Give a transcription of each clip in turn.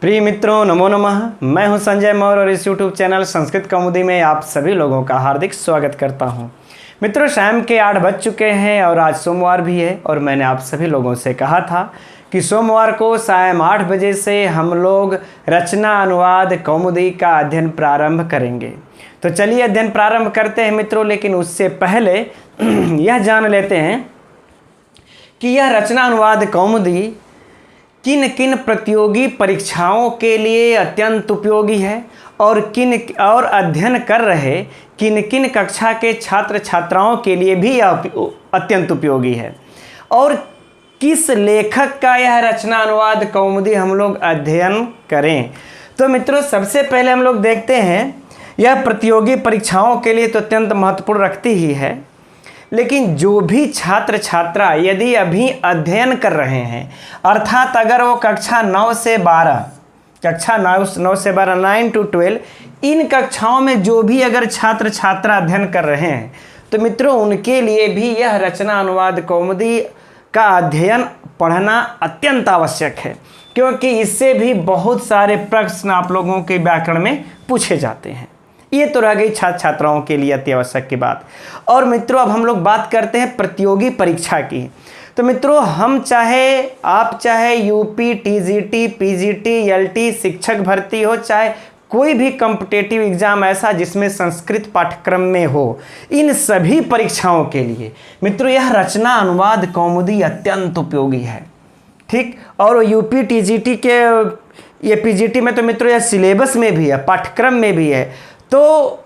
प्रिय मित्रों, नमो नमः। मैं हूं संजय मौर्य और इस YouTube चैनल संस्कृत कौमुदी में आप सभी लोगों का हार्दिक स्वागत करता हूं। मित्रों, शाम के 8 बज चुके हैं और आज सोमवार भी है और मैंने आप सभी लोगों से कहा था कि सोमवार को सायं 8 बजे से हम लोग रचना अनुवाद कौमुदी का अध्ययन प्रारंभ करेंगे। तो चलिए अध्ययन प्रारंभ करते हैं मित्रों, लेकिन उससे पहले यह जान लेते हैं कि यह रचना अनुवाद कौमुदी किन किन प्रतियोगी परीक्षाओं के लिए अत्यंत उपयोगी है और अध्ययन कर रहे किन किन कक्षा के छात्र छात्राओं के लिए भी अत्यंत उपयोगी है और किस लेखक का यह रचना अनुवाद कौमुदी हम लोग अध्ययन करें। तो मित्रों, सबसे पहले हम लोग देखते हैं यह प्रतियोगी परीक्षाओं के लिए तो अत्यंत महत्वपूर्ण रखती ही है, लेकिन जो भी छात्र छात्रा यदि अभी अध्ययन कर रहे हैं, अर्थात अगर वो कक्षा 9 से 12 9 to 12 इन कक्षाओं में जो भी अगर छात्र छात्रा अध्ययन कर रहे हैं, तो मित्रों उनके लिए भी यह रचना अनुवाद कौमुदी का अध्ययन पढ़ना अत्यंत आवश्यक है, क्योंकि इससे भी बहुत सारे प्रश्न आप लोगों के व्याकरण में पूछे जाते हैं। ये तो रह गई छात्र छात्राओं के लिए अति आवश्यक की बात। और मित्रों, अब हम लोग बात करते हैं प्रतियोगी परीक्षा की। तो मित्रों, आप चाहे यूपी, टीजीटी, पीजीटी, एलटी शिक्षक भर्ती हो, चाहे कोई भी कॉम्पिटिटिव एग्जाम ऐसा जिसमें संस्कृत पाठ्यक्रम में हो, इन सभी परीक्षाओं के लिए मित्रों यह रचना अनुवाद कौमुदी अत्यंत उपयोगी है। ठीक, और यूपी टीजीटी के ये पीजीटी में तो मित्रों यह सिलेबस में भी है, पाठ्यक्रम में भी है, तो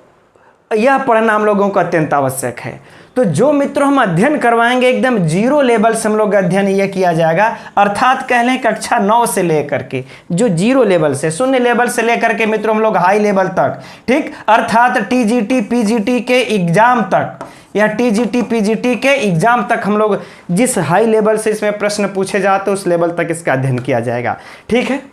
यह पढ़ना हम लोगों को अत्यंत आवश्यक है। तो जो मित्रों हम अध्ययन करवाएंगे एकदम जीरो लेवल से हम लोग अध्ययन यह किया जाएगा, अर्थात कह लें कक्षा 9 से लेकर के जो जीरो लेवल से, शून्य लेवल से लेकर के मित्रों हम लोग हाई लेवल तक, ठीक, अर्थात टीजीटी पीजीटी के एग्जाम तक, या टीजीटी पीजीटी के एग्जाम तक हम लोग जिस हाई लेवल से इसमें प्रश्न पूछे जाते उस लेवल तक इसका अध्ययन किया जाएगा। ठीक है,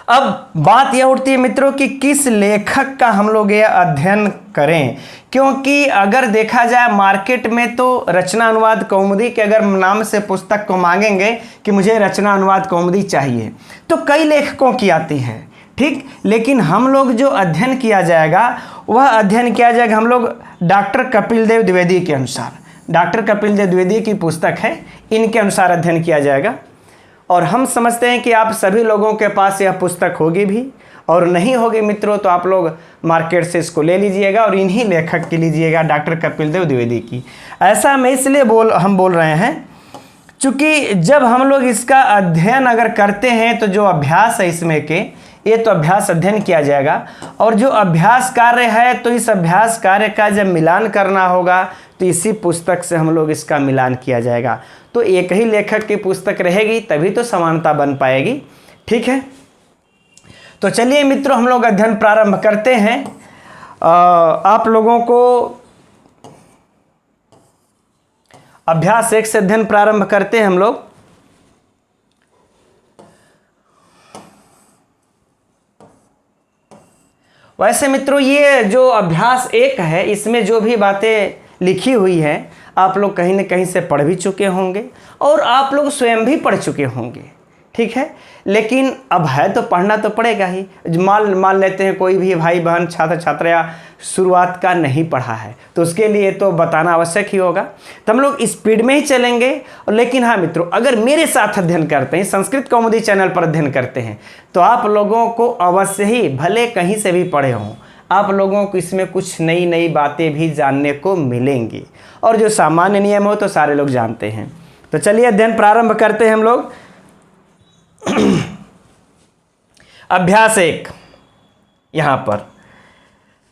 अब बात यह उठती है मित्रों कि किस लेखक का हम लोग यह अध्ययन करें, क्योंकि अगर देखा जाए मार्केट में तो रचना अनुवाद कौमुदी के अगर नाम से पुस्तक को मांगेंगे कि मुझे रचना अनुवाद कौमुदी चाहिए तो कई लेखकों की आती है। ठीक, लेकिन हम लोग जो अध्ययन किया जाएगा वह अध्ययन किया जाएगा हम लोग डॉक्टर कपिल देव द्विवेदी के अनुसार। डॉक्टर कपिल देव द्विवेदी की पुस्तक है, इनके अनुसार अध्ययन किया जाएगा। और हम समझते हैं कि आप सभी लोगों के पास यह पुस्तक होगी भी, और नहीं होगी मित्रों तो आप लोग मार्केट से इसको ले लीजिएगा और इन्हीं लेखक की लीजिएगा, डॉक्टर कपिल देव द्विवेदी की। ऐसा मैं इसलिए बोल रहे हैं क्योंकि जब हम लोग इसका अध्ययन अगर करते हैं तो जो अभ्यास है इसमें के, ये तो अभ्यास अध्ययन किया जाएगा, और जो अभ्यास कार्य है तो इस अभ्यास कार्य का जब मिलान करना होगा तो इसी पुस्तक से हम लोग इसका मिलान किया जाएगा। तो एक ही लेखक की पुस्तक रहेगी तभी तो समानता बन पाएगी। ठीक है, तो चलिए मित्रों हम लोग अध्ययन प्रारंभ करते हैं। आप लोगों को अभ्यास 1 से अध्ययन प्रारंभ करते हैं हम लोग। वैसे मित्रों ये जो अभ्यास 1 है इसमें जो भी बातें लिखी हुई है आप लोग कहीं न कहीं से पढ़ भी चुके होंगे और आप लोग स्वयं भी पढ़ चुके होंगे। ठीक है, लेकिन अब है तो पढ़ना तो पड़ेगा ही। मान लेते हैं कोई भी भाई बहन छात्र छात्रा या शुरुआत का नहीं पढ़ा है तो उसके लिए तो बताना आवश्यक ही होगा। तो हम लोग स्पीड में ही चलेंगे। लेकिन हाँ मित्रों, अगर मेरे साथ अध्ययन करते हैं, संस्कृत कौमुदी चैनल पर अध्ययन करते हैं, तो आप लोगों को अवश्य ही, भले कहीं से भी पढ़े हों, आप लोगों को इसमें कुछ नई नई बातें भी जानने को मिलेंगी, और जो सामान्य नियम हो तो सारे लोग जानते हैं। तो चलिए अध्ययन प्रारंभ करते हैं हम लोग। अभ्यास 1 यहां पर।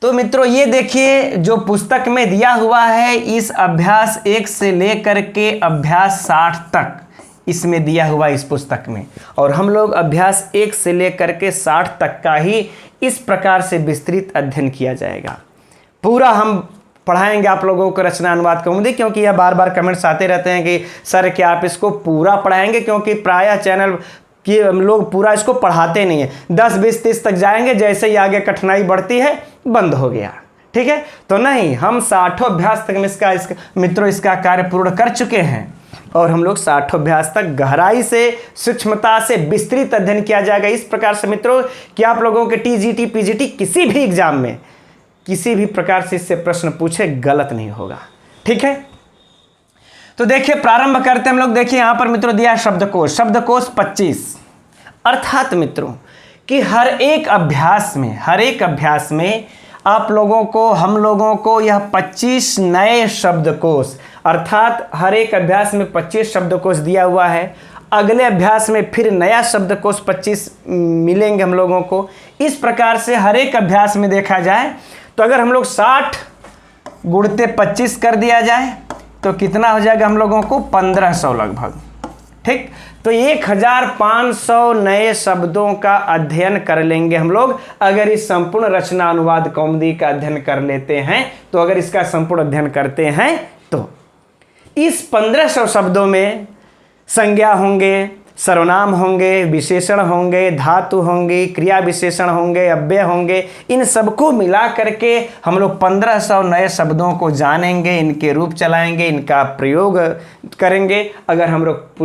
तो मित्रों ये देखिए जो पुस्तक में दिया हुआ है, इस अभ्यास 1 से लेकर के अभ्यास 60 तक इसमें दिया हुआ इस पुस्तक में, और हम लोग अभ्यास 1 से लेकर के 60 तक का ही इस प्रकार से विस्तृत अध्ययन किया जाएगा। पूरा हम पढ़ाएंगे आप लोगों को रचना अनुवाद कौमुदी, क्योंकि यह बार बार कमेंट्स आते रहते हैं कि सर क्या आप इसको पूरा पढ़ाएंगे, क्योंकि प्रायः चैनल कि हम लोग पूरा इसको पढ़ाते नहीं है, 10 20 30 तक जाएंगे, जैसे ही आगे कठिनाई बढ़ती है बंद हो गया। ठीक है, तो नहीं, हम 60 अभ्यास तक में इसका मित्रों इसका कार्य पूर्ण कर चुके हैं। और हम लोग 60 अभ्यास तक गहराई से, सूक्ष्मता से विस्तृत अध्ययन किया जाएगा। इस प्रकार से मित्रों कि आप लोगों के टीजीटी पीजीटी किसी भी एग्जाम में किसी भी प्रकार से इससे प्रश्न पूछे गलत नहीं होगा। ठीक है, तो देखिए प्रारंभ करते हैं हम लोग। देखिए यहां पर मित्रों दिया शब्दकोश, शब्दकोश 25, अर्थात मित्रों कि हर एक अभ्यास में आप लोगों को, हम लोगों को यह 25 नए शब्दकोश, अर्थात हर एक अभ्यास में 25 शब्दकोश दिया हुआ है। अगले अभ्यास में फिर नया शब्दकोश 25 मिलेंगे हम लोगों को। इस प्रकार से हर एक अभ्यास में देखा जाए तो अगर हम लोग 60 गुणते 25 कर दिया जाए तो कितना हो जाएगा हम लोगों को, 1500 लगभग। ठीक, तो 1500 नए शब्दों का अध्ययन कर लेंगे हम लोग अगर इस संपूर्ण रचना अनुवाद कौमुदी का अध्ययन कर लेते हैं। तो अगर इसका संपूर्ण अध्ययन करते हैं तो इस 1500 शब्दों में संज्ञा होंगे, सर्वनाम होंगे, विशेषण होंगे, धातु होंगे, क्रिया विशेषण होंगे, अव्यय होंगे। इन सबको मिला करके हम लोग 1500 नए शब्दों को जानेंगे, इनके रूप चलाएंगे, इनका प्रयोग करेंगे अगर हम लोग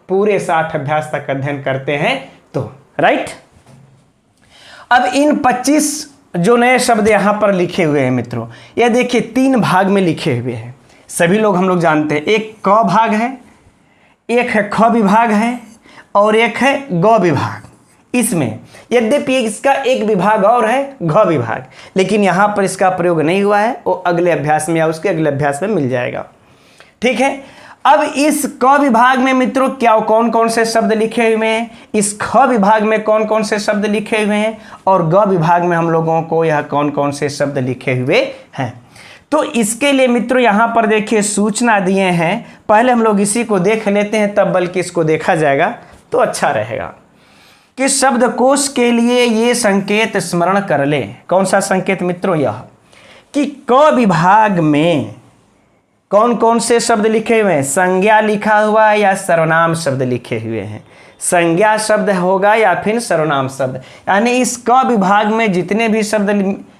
पूरे 60 अभ्यास तक अध्ययन करते हैं तो। राइट, अब इन 25 जो नए शब्द यहाँ पर लिखे हुए हैं मित्रों, यह देखिए 3 भाग में लिखे हुए हैं। सभी लोग हम लोग जानते हैं, एक क भाग है, एक है ख विभाग है और एक है ग विभाग। इसमें यद्यपि इसका एक विभाग और है घ विभाग, लेकिन यहाँ पर इसका प्रयोग नहीं हुआ है, वो अगले अभ्यास में या उसके अगले अभ्यास में मिल जाएगा। ठीक है, अब इस क विभाग में मित्रों क्या कौन कौन से शब्द लिखे हुए हैं, इस ख विभाग में कौन कौन से शब्द लिखे हुए हैं और ग विभाग में हम लोगों को यह कौन कौन से शब्द लिखे हुए हैं। तो इसके लिए मित्रों यहाँ पर देखिए सूचना दिए हैं। पहले हम लोग इसी को देख लेते हैं, तब बल्कि इसको देखा जाएगा तो अच्छा रहेगा कि शब्दकोश के लिए ये संकेत स्मरण कर ले। कौन सा संकेत मित्रों, यह कि क विभाग में कौन कौन से शब्द लिखे हुए हैं, संज्ञा लिखा हुआ है या सर्वनाम शब्द लिखे हुए हैं। संज्ञा शब्द होगा या फिर सर्वनाम शब्द, यानी इस क विभाग में जितने भी शब्द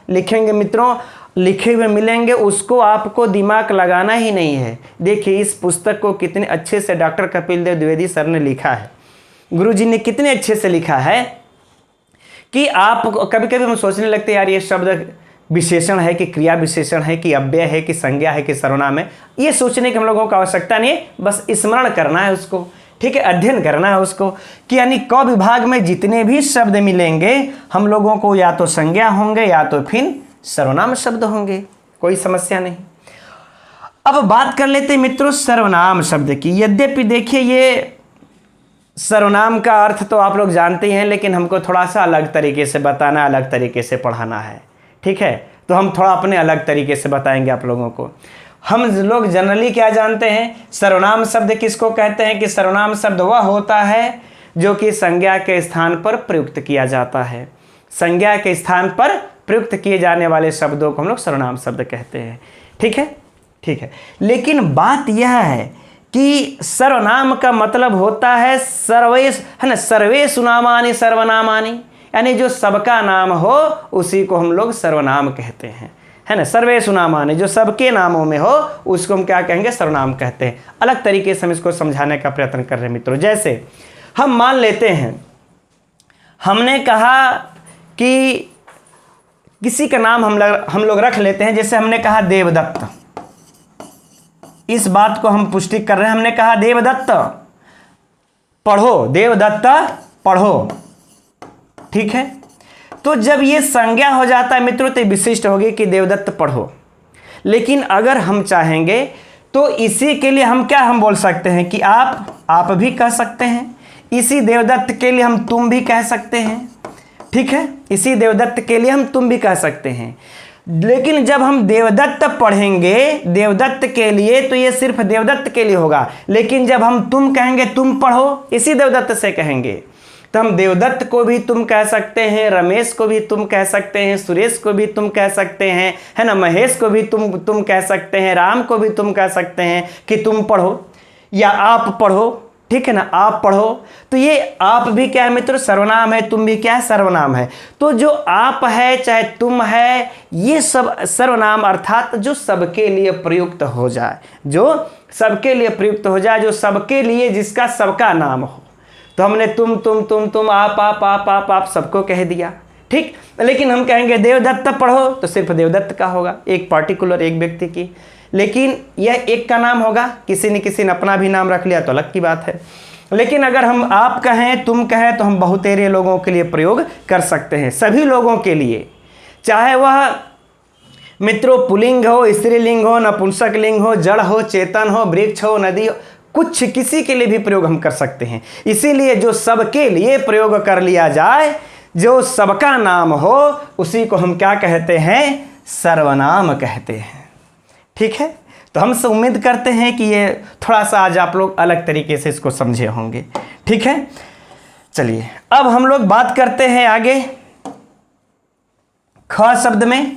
लिखेंगे मित्रों, लिखे हुए मिलेंगे, उसको आपको दिमाग लगाना ही नहीं है। देखिए इस पुस्तक को कितने अच्छे से डॉक्टर कपिल देव द्विवेदी सर ने लिखा है, गुरुजी ने कितने अच्छे से लिखा है कि आप कभी कभी हम सोचने लगते हैं यार ये शब्द विशेषण है कि क्रिया विशेषण है कि अव्यय है कि संज्ञा है कि सर्वनाम है। ये सोचने की हम लोगों को आवश्यकता नहीं है, बस स्मरण करना है उसको। ठीक है, अध्ययन करना है उसको कि यानी क विभाग में जितने भी शब्द मिलेंगे हम लोगों को या तो संज्ञा होंगे या तो फिर सर्वनाम शब्द होंगे, कोई समस्या नहीं। अब बात कर लेते हैं मित्रों सर्वनाम शब्द की। यद्यपि देखिए ये सर्वनाम का अर्थ तो आप लोग जानते ही हैं, लेकिन हमको थोड़ा सा अलग तरीके से बताना, अलग तरीके से पढ़ाना है। ठीक है, तो हम थोड़ा अपने अलग तरीके से बताएंगे आप लोगों को। हम लोग जनरली क्या जानते हैं, सर्वनाम शब्द किसको कहते हैं कि सर्वनाम शब्द वह होता है जो कि संज्ञा के स्थान पर प्रयुक्त किया जाता है। संज्ञा के स्थान पर प्रयुक्त किए जाने वाले शब्दों को हम लोग सर्वनाम शब्द कहते हैं। ठीक है, ठीक है, लेकिन बात यह है कि सर्वनाम का मतलब होता है सर्वेश, है ना, सर्वेषु नामानि सर्वनामानि, यानी जो सबका नाम हो उसी को हम लोग सर्वनाम कहते हैं, है ना। सर्वेषु नामानि, जो सबके नामों में हो उसको हम क्या कहेंगे, सर्वनाम कहते हैं। अलग तरीके से हम इसको समझाने का प्रयत्न कर रहे हैं मित्रों। जैसे हम मान लेते हैं, हमने कहा कि किसी का नाम हम लोग रख लेते हैं, जैसे हमने कहा देवदत्त। इस बात को हम पुष्टि कर रहे हैं, हमने कहा देवदत्त पढ़ो, देवदत्त पढ़ो। ठीक है, तो जब ये संज्ञा हो जाता है मित्रों तो विशिष्ट होगी कि देवदत्त पढ़ो। लेकिन अगर हम चाहेंगे तो इसी के लिए हम क्या बोल सकते हैं कि आप भी कह सकते हैं, इसी देवदत्त के लिए हम तुम भी कह सकते हैं। ठीक है, इसी देवदत्त के लिए हम तुम भी कह सकते हैं। लेकिन जब हम देवदत्त पढ़ेंगे देवदत्त के लिए तो ये सिर्फ देवदत्त के लिए होगा, लेकिन जब हम तुम कहेंगे, तुम पढ़ो, इसी देवदत्त से कहेंगे, तो हम देवदत्त को भी तुम कह सकते हैं, रमेश को भी तुम कह सकते हैं, सुरेश को भी तुम कह सकते हैं, है ना, महेश को भी तुम कह सकते हैं, राम को भी तुम कह सकते हैं कि तुम पढ़ो या आप पढ़ो। ठीक है ना, आप पढ़ो, तो ये आप भी क्या है मित्रों, सर्वनाम है, तुम भी क्या है, सर्वनाम है। तो जो आप है चाहे तुम है, ये सब सर्वनाम अर्थात जो सबके लिए प्रयुक्त हो जाए, जो सबके लिए प्रयुक्त हो जाए, जो सबके लिए, जिसका सबका नाम हो। तो हमने तुम आप सबको कह दिया, ठीक। लेकिन हम कहेंगे देवदत्त पढ़ो, तो सिर्फ देवदत्त का होगा, एक पार्टिकुलर एक व्यक्ति की। लेकिन यह एक का नाम होगा, किसी ने अपना भी नाम रख लिया तो अलग की बात है। लेकिन अगर हम आप कहें, तुम कहें, तो हम बहुतेरे लोगों के लिए प्रयोग कर सकते हैं, सभी लोगों के लिए, चाहे वह मित्रों पुल्लिंग हो, स्त्रीलिंग हो, नपुंसक लिंग हो, जड़ हो, चेतन हो, वृक्ष हो, नदी हो, कुछ किसी के लिए भी प्रयोग हम कर सकते हैं। इसीलिए जो सबके लिए प्रयोग कर लिया जाए, जो सबका नाम हो, उसी को हम क्या कहते हैं, सर्वनाम कहते हैं, ठीक है। तो हम से उम्मीद करते हैं कि ये थोड़ा सा आज आप लोग अलग तरीके से इसको समझे होंगे, ठीक है। चलिए अब हम लोग बात करते हैं आगे ख शब्द में।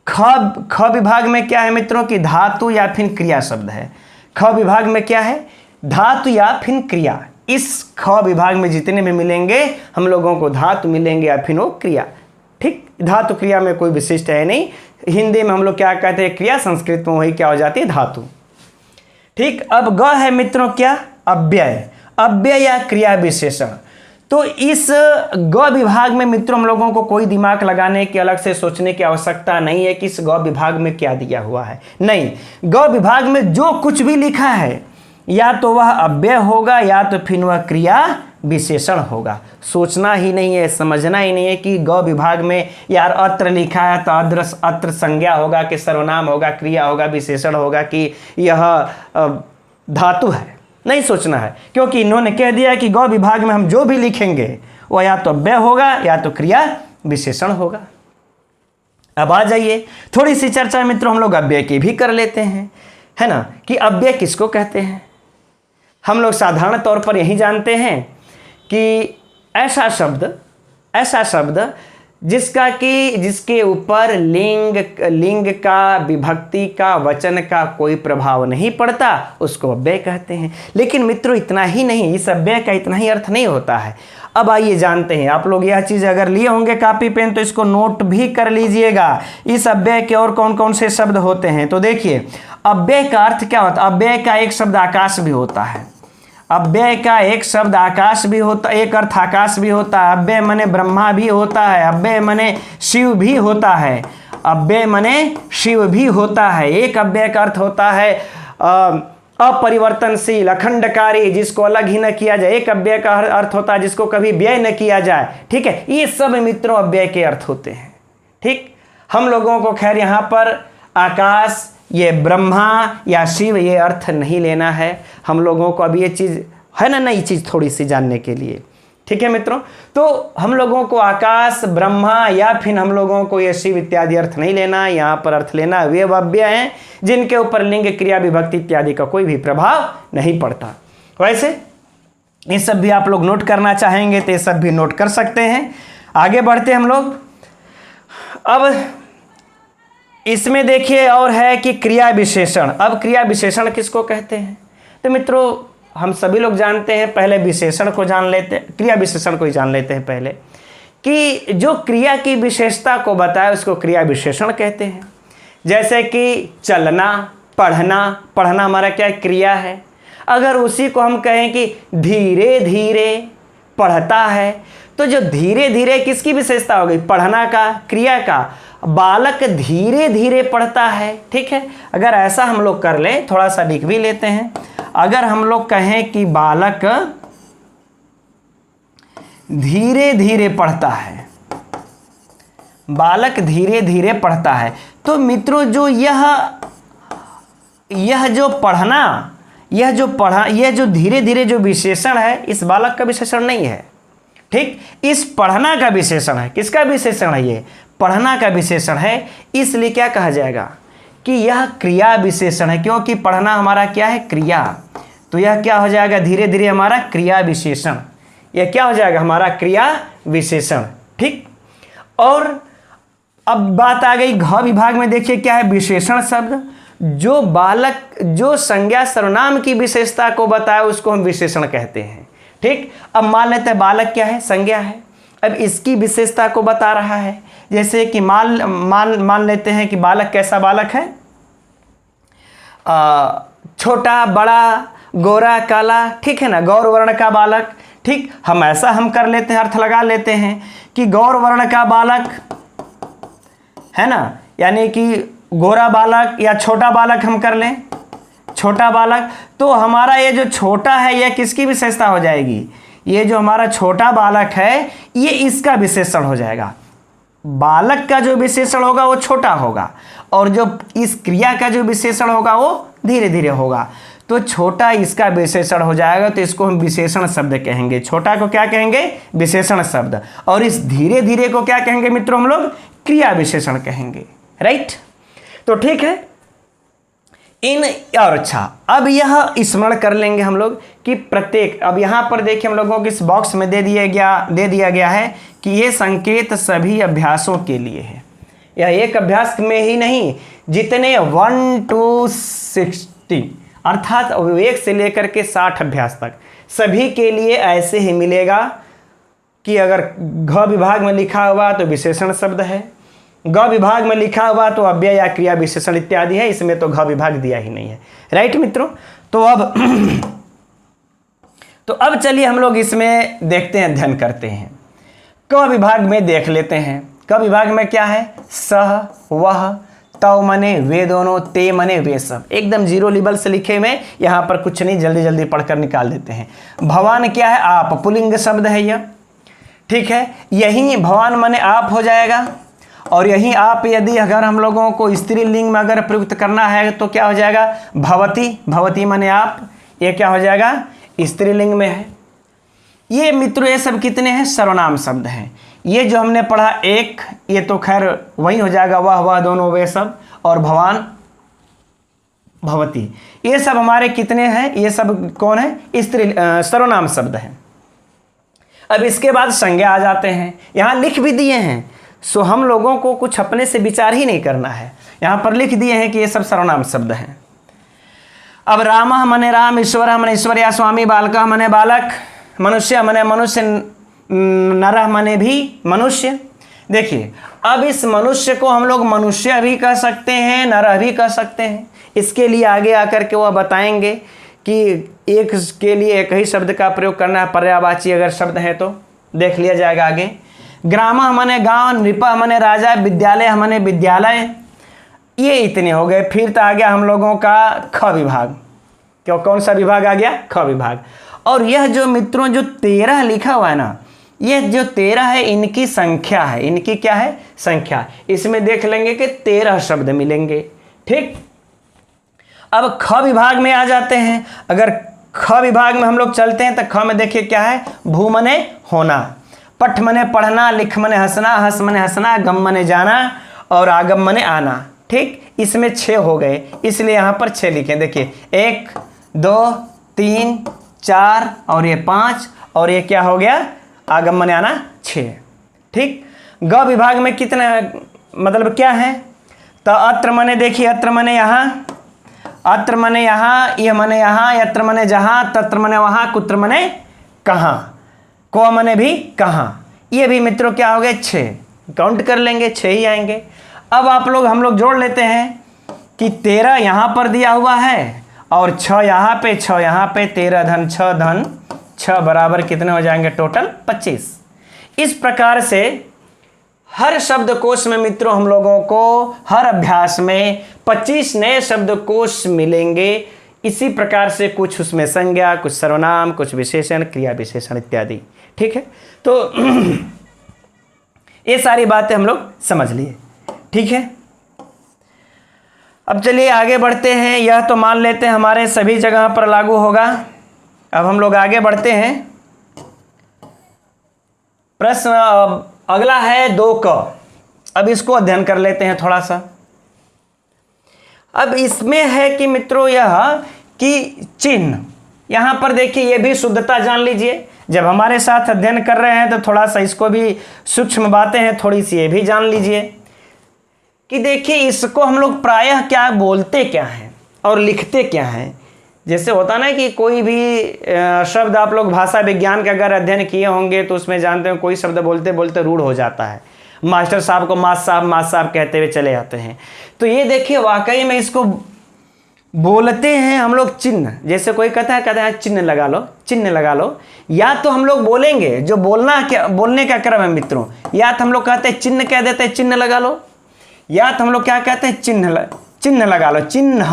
ख विभाग में क्या है मित्रों की धातु या फिर क्रिया शब्द है। ख विभाग में क्या है, धातु या फिर क्रिया। इस ख विभाग में जितने भी मिलेंगे हम लोगों को धातु मिलेंगे या फिर वो क्रिया, ठीक। धातु क्रिया में कोई विशिष्ट है नहीं, हिंदी में हम लोग क्या कहते हैं क्रिया, संस्कृत में वही क्या हो जाती है, धातु, ठीक। अब ग है मित्रों क्या, अव्यय, अव्यय या क्रिया विशेषण। तो इस ग विभाग में मित्रों हम लोगों को कोई दिमाग लगाने की, अलग से सोचने की आवश्यकता नहीं है कि इस ग विभाग में क्या दिया हुआ है, नहीं। ग विभाग में जो कुछ भी लिखा है या तो वह अव्यय होगा या तो फिर वह क्रिया विशेषण होगा। सोचना ही नहीं है, समझना ही नहीं है कि ग विभाग में यार अत्र लिखा है तो अत्र संज्ञा होगा कि सर्वनाम होगा, क्रिया होगा, विशेषण होगा कि यह धातु है, नहीं सोचना है। क्योंकि इन्होंने कह दिया कि ग विभाग में हम जो भी लिखेंगे वह या तो अव्यय होगा या तो क्रिया विशेषण होगा। अब आ जाइए थोड़ी सी चर्चा मित्रों हम लोग अव्यय की भी कर लेते हैं, है ना, कि अव्यय किसको कहते हैं। हम लोग साधारण तौर पर यही जानते हैं कि ऐसा शब्द जिसके ऊपर लिंग का, विभक्ति का, वचन का कोई प्रभाव नहीं पड़ता, उसको अव्यय कहते हैं। लेकिन मित्रों इतना ही नहीं, इस अव्यय का इतना ही अर्थ नहीं होता है। अब आइए जानते हैं, आप लोग यह चीज़ अगर लिए होंगे कापी पेन तो इसको नोट भी कर लीजिएगा, इस अव्यय के और कौन कौन से शब्द होते हैं। तो देखिए अव्यय का अर्थ क्या होता है, अव्यय का एक शब्द आकाश भी होता है, अव्यय का एक शब्द आकाश भी होता, एक अर्थ आकाश भी होता है, अव्यय मने ब्रह्मा भी होता है, अव्यय मने शिव भी होता है, अव्यय मने शिव भी होता है। एक अव्यय का अर्थ होता है अपरिवर्तनशील, अखंडकारी, जिसको अलग ही न किया जाए। एक अव्यय का अर्थ होता है जिसको कभी व्यय न किया जाए, ठीक है। ये सब मित्रों अव्यय के अर्थ होते हैं, ठीक। हम लोगों को खैर यहाँ पर आकाश, ये ब्रह्मा या शिव, ये अर्थ नहीं लेना है। हम लोगों को अब ये चीज़ है ना, नई चीज़ थोड़ी सी जानने के लिए, ठीक है मित्रों। तो हम लोगों को आकाश, ब्रह्मा या फिर हम लोगों को ये शिव इत्यादि अर्थ नहीं लेना। यहाँ पर अर्थ लेना वे अव्यय हैं जिनके ऊपर लिंग, क्रिया, विभक्ति इत्यादि का कोई भी प्रभाव नहीं पड़ता। वैसे ये सब भी आप लोग नोट करना चाहेंगे तो ये सब भी नोट कर सकते हैं। आगे बढ़ते हम लोग। अब इसमें देखिए और है कि क्रिया विशेषण। अब क्रिया विशेषण किसको कहते हैं, तो मित्रों हम सभी लोग जानते हैं, पहले विशेषण को जान लेते हैं, क्रिया विशेषण को ही जान लेते हैं पहले, कि जो क्रिया की विशेषता को बताए उसको क्रिया विशेषण कहते हैं। जैसे कि चलना, पढ़ना हमारा क्या क्रिया है। अगर उसी को हम कहें कि धीरे धीरे पढ़ता है, तो जो धीरे धीरे किसकी विशेषता हो गई, पढ़ना का, क्रिया का। बालक धीरे धीरे पढ़ता है, ठीक है। अगर ऐसा हम लोग कर लें, थोड़ा सा लिख भी लेते हैं, अगर हम लोग कहें कि बालक धीरे धीरे पढ़ता है, बालक धीरे धीरे पढ़ता है, तो मित्रों जो यह जो धीरे धीरे जो विशेषण है, इस बालक का विशेषण नहीं है, ठीक। इस पढ़ना का विशेषण है। किसका विशेषण है, ये पढ़ना का विशेषण है। इसलिए क्या कहा जाएगा कि यह क्रिया विशेषण है, क्योंकि पढ़ना हमारा क्या है, क्रिया। तो यह क्या हो जाएगा, धीरे धीरे हमारा क्रिया विशेषण, यह क्या हो जाएगा, हमारा क्रिया विशेषण, ठीक। और अब बात आ गई घ विभाग में। देखिए क्या है, विशेषण शब्द। जो बालक जो संज्ञा सर्वनाम की विशेषता को बताए उसको हम विशेषण कहते हैं। ठीक, अब मान लेते हैं बालक क्या है, संज्ञा है। अब इसकी विशेषता को बता रहा है, जैसे कि मान लेते हैं कि बालक कैसा बालक है, छोटा, बड़ा, गोरा, काला, ठीक है ना, गौर वर्ण का बालक। ठीक, हम ऐसा कर लेते हैं, अर्थ लगा लेते हैं कि गौर वर्ण का बालक है ना, यानी कि गोरा बालक या छोटा बालक हम कर लें, छोटा बालक। तो हमारा ये जो छोटा है यह किसकी विशेषता हो जाएगी, ये जो हमारा छोटा बालक है ये इसका विशेषण हो जाएगा। बालक का जो विशेषण होगा वो छोटा होगा और जो इस क्रिया का जो विशेषण होगा वो धीरे धीरे होगा। तो छोटा इसका विशेषण हो जाएगा, तो इसको हम विशेषण शब्द कहेंगे। छोटा को क्या कहेंगे, विशेषण शब्द। और इस धीरे धीरे को क्या कहेंगे मित्रों, हम लोग क्रिया विशेषण कहेंगे। राइट, तो ठीक है। और अच्छा, अब यह स्मरण कर लेंगे हम लोग कि प्रत्येक, अब यहां पर देखिए हम लोगों को इस बॉक्स में दे दिया गया है कि ये संकेत सभी अभ्यासों के लिए है। यह एक अभ्यास में ही नहीं, जितने 1 to 60 अर्थात 1 से लेकर के 60 अभ्यास तक सभी के लिए ऐसे ही मिलेगा कि अगर घ विभाग में लिखा हुआ तो विशेषण शब्द है, ग विभाग में लिखा हुआ तो अव्यय या क्रिया विशेषण इत्यादि है, इसमें तो घ विभाग दिया ही नहीं है। राइट मित्रों, तो अब चलिए हम लोग इसमें देखते हैं, अध्ययन करते हैं। क विभाग में देख लेते हैं। क विभाग में क्या है, सह, वह, तव मने वे दोनों, ते मने वे सब, एकदम जीरो लेवल से लिखे हुए, यहाँ पर कुछ नहीं, जल्दी जल्दी पढ़कर निकाल देते हैं। भवान क्या है, आप, पुल्लिंग शब्द है यह। ठीक है, यही भवान मने आप हो जाएगा। और यही आप यदि अगर हम लोगों को स्त्रीलिंग में अगर प्रयुक्त करना है तो क्या हो जाएगा, भवती, भवती मने आप, ये क्या हो जाएगा, स्त्रीलिंग में है। ये मित्रों ये सब कितने हैं, सर्वनाम शब्द हैं। ये जो हमने पढ़ा एक, ये तो खैर वही हो जाएगा, वह दोनों वे सब, और भवान, भवती, ये सब हमारे कितने हैं, ये सब कौन है, सर्वनाम शब्द हैं। अब इसके बाद संज्ञा आ जाते हैं, यहाँ लिख भी दिए हैं, सो हम लोगों को कुछ अपने से विचार ही नहीं करना है, यहाँ पर लिख दिए हैं कि ये सब सर्वनाम शब्द हैं। अब राम मने राम, ईश्वर मने ईश्वर, या स्वामी, बालक मने बालक, मनुष्य मने मनुष्य, नर मने भी मनुष्य। देखिए, अब इस मनुष्य को हम लोग मनुष्य भी कह सकते हैं, नर भी कह सकते हैं। इसके लिए आगे आकर के वह बताएंगे कि एक के लिए एक ही शब्द का प्रयोग करना है, पर्यायवाची अगर शब्द है तो देख लिया जाएगा आगे। ग्राम मने गांव, नृप मने राजा, विद्यालय मने विद्यालय। ये इतने हो गए। फिर तो आ गया हम लोगों का ख विभाग। क्यों, कौन सा विभाग आ गया, ख विभाग। और यह जो मित्रों जो 13 लिखा हुआ है ना, यह जो 13 है इनकी संख्या है, इनकी क्या है, संख्या। इसमें देख लेंगे कि 13 शब्द मिलेंगे। ठीक, अब ख विभाग में आ जाते हैं। अगर ख विभाग में हम लोग चलते हैं तो ख में देखिए क्या है, भू मने होना, पठ मने पढ़ना, लिख मने हंसना, हंस मने हंसना, गम मने जाना, और आगम मने आना। ठीक, इसमें 6 हो गए, इसलिए यहाँ पर 6 लिखे। देखिए 1 2 3 4 और ये 5, और ये क्या हो गया, आगम मने आना 6। ठीक, ग विभाग में कितना मतलब क्या है, तो अत्र मने, देखिए अत्र मने यहाँ, अत्र मने यहाँ, यह मने यहाँ, यत्र मने जहाँ, तत्र मने वहाँ, कुत्र मने कहाँ, को मने भी कहाँ। ये भी मित्रों क्या हो गए, 6। काउंट कर लेंगे 6 ही आएंगे। अब हम लोग जोड़ लेते हैं कि 13 यहाँ पर दिया हुआ है और 6 यहाँ पे, 6 यहाँ पे, 13 धन 6 धन 6 बराबर कितने हो जाएंगे, टोटल 25। इस प्रकार से हर शब्दकोश में मित्रों हम लोगों को हर अभ्यास में 25 नए शब्दकोश मिलेंगे। इसी प्रकार से कुछ उसमें संज्ञा, कुछ सर्वनाम, कुछ विशेषण, क्रिया विशेषण इत्यादि। ठीक है, तो ये सारी बातें हम लोग समझ लिए। ठीक है, अब चलिए आगे बढ़ते हैं। यह तो मान लेते हैं हमारे सभी जगह पर लागू होगा। अब हम लोग आगे बढ़ते हैं। प्रश्न अगला है 2 क। अब इसको अध्ययन कर लेते हैं थोड़ा सा। अब इसमें है कि मित्रों यह कि चिन्ह, यहां पर देखिए ये भी शुद्धता जान लीजिए। जब हमारे साथ अध्ययन कर रहे हैं तो थोड़ा सा इसको भी सूक्ष्म बातें हैं, थोड़ी सी ये भी जान लीजिए। कि देखिए इसको हम लोग प्रायः क्या बोलते क्या हैं और लिखते क्या हैं। जैसे होता ना कि कोई भी शब्द आप लोग भाषा विज्ञान का अगर अध्ययन किए होंगे तो उसमें जानते हैं कोई शब्द बोलते बोलते रूढ़ हो जाता है, मास्टर साहब को मास साहब कहते हुए चले जाते हैं। तो ये देखिए वाकई में इसको बोलते हैं हम लोग चिन्ह। जैसे कोई कहता है चिन्ह लगा लो, चिन्ह लगा लो। या तो हम लोग बोलेंगे जो बोलने का क्रम है मित्रों, या तो हम लोग कहते हैं चिन्ह कह देते हैं चिन्ह लगा लो, या तो हम लोग क्या कहते हैं चिन्ह लगा लो, चिन्ह।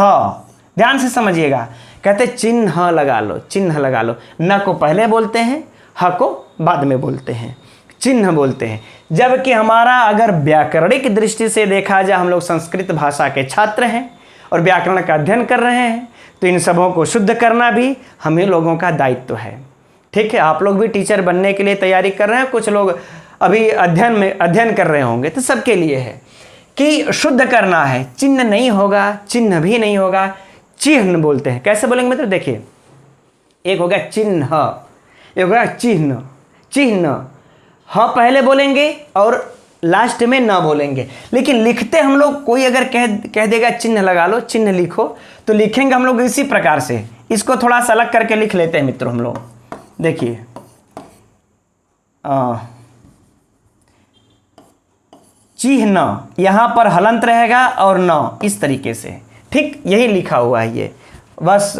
ध्यान से समझिएगा, कहते चिन्ह लगा लो, चिन्ह लगा लो। न को पहले बोलते हैं, ह को बाद में बोलते हैं, चिन्ह बोलते हैं। जबकि हमारा अगर व्याकरणिक दृष्टि से देखा जाए, हम लोग संस्कृत भाषा के छात्र हैं और व्याकरण का अध्ययन कर रहे हैं, तो इन सबों को शुद्ध करना भी हमें लोगों का दायित्व है। ठीक है, आप लोग भी टीचर बनने के लिए तैयारी कर रहे हैं, कुछ लोग अभी अध्ययन कर रहे होंगे, तो सबके लिए है कि शुद्ध करना है। चिन्ह नहीं होगा, चिन्ह भी नहीं होगा, चिन्ह बोलते हैं। कैसे बोलेंगे मित्र, देखिए एक हो गया चिन्ह, एक हो गया चिन्ह। चिन्ह ह पहले बोलेंगे और लास्ट में न बोलेंगे। लेकिन लिखते हम लोग, कोई अगर कह देगा चिन्ह लगा लो, चिन्ह लिखो, तो लिखेंगे हम लोग इसी प्रकार से। इसको थोड़ा सा अलग करके लिख लेते हैं मित्रों हम लोग। देखिए चिन्ह, यहां पर हलंत रहेगा और न, इस तरीके से। ठीक, यही लिखा हुआ है, ये बस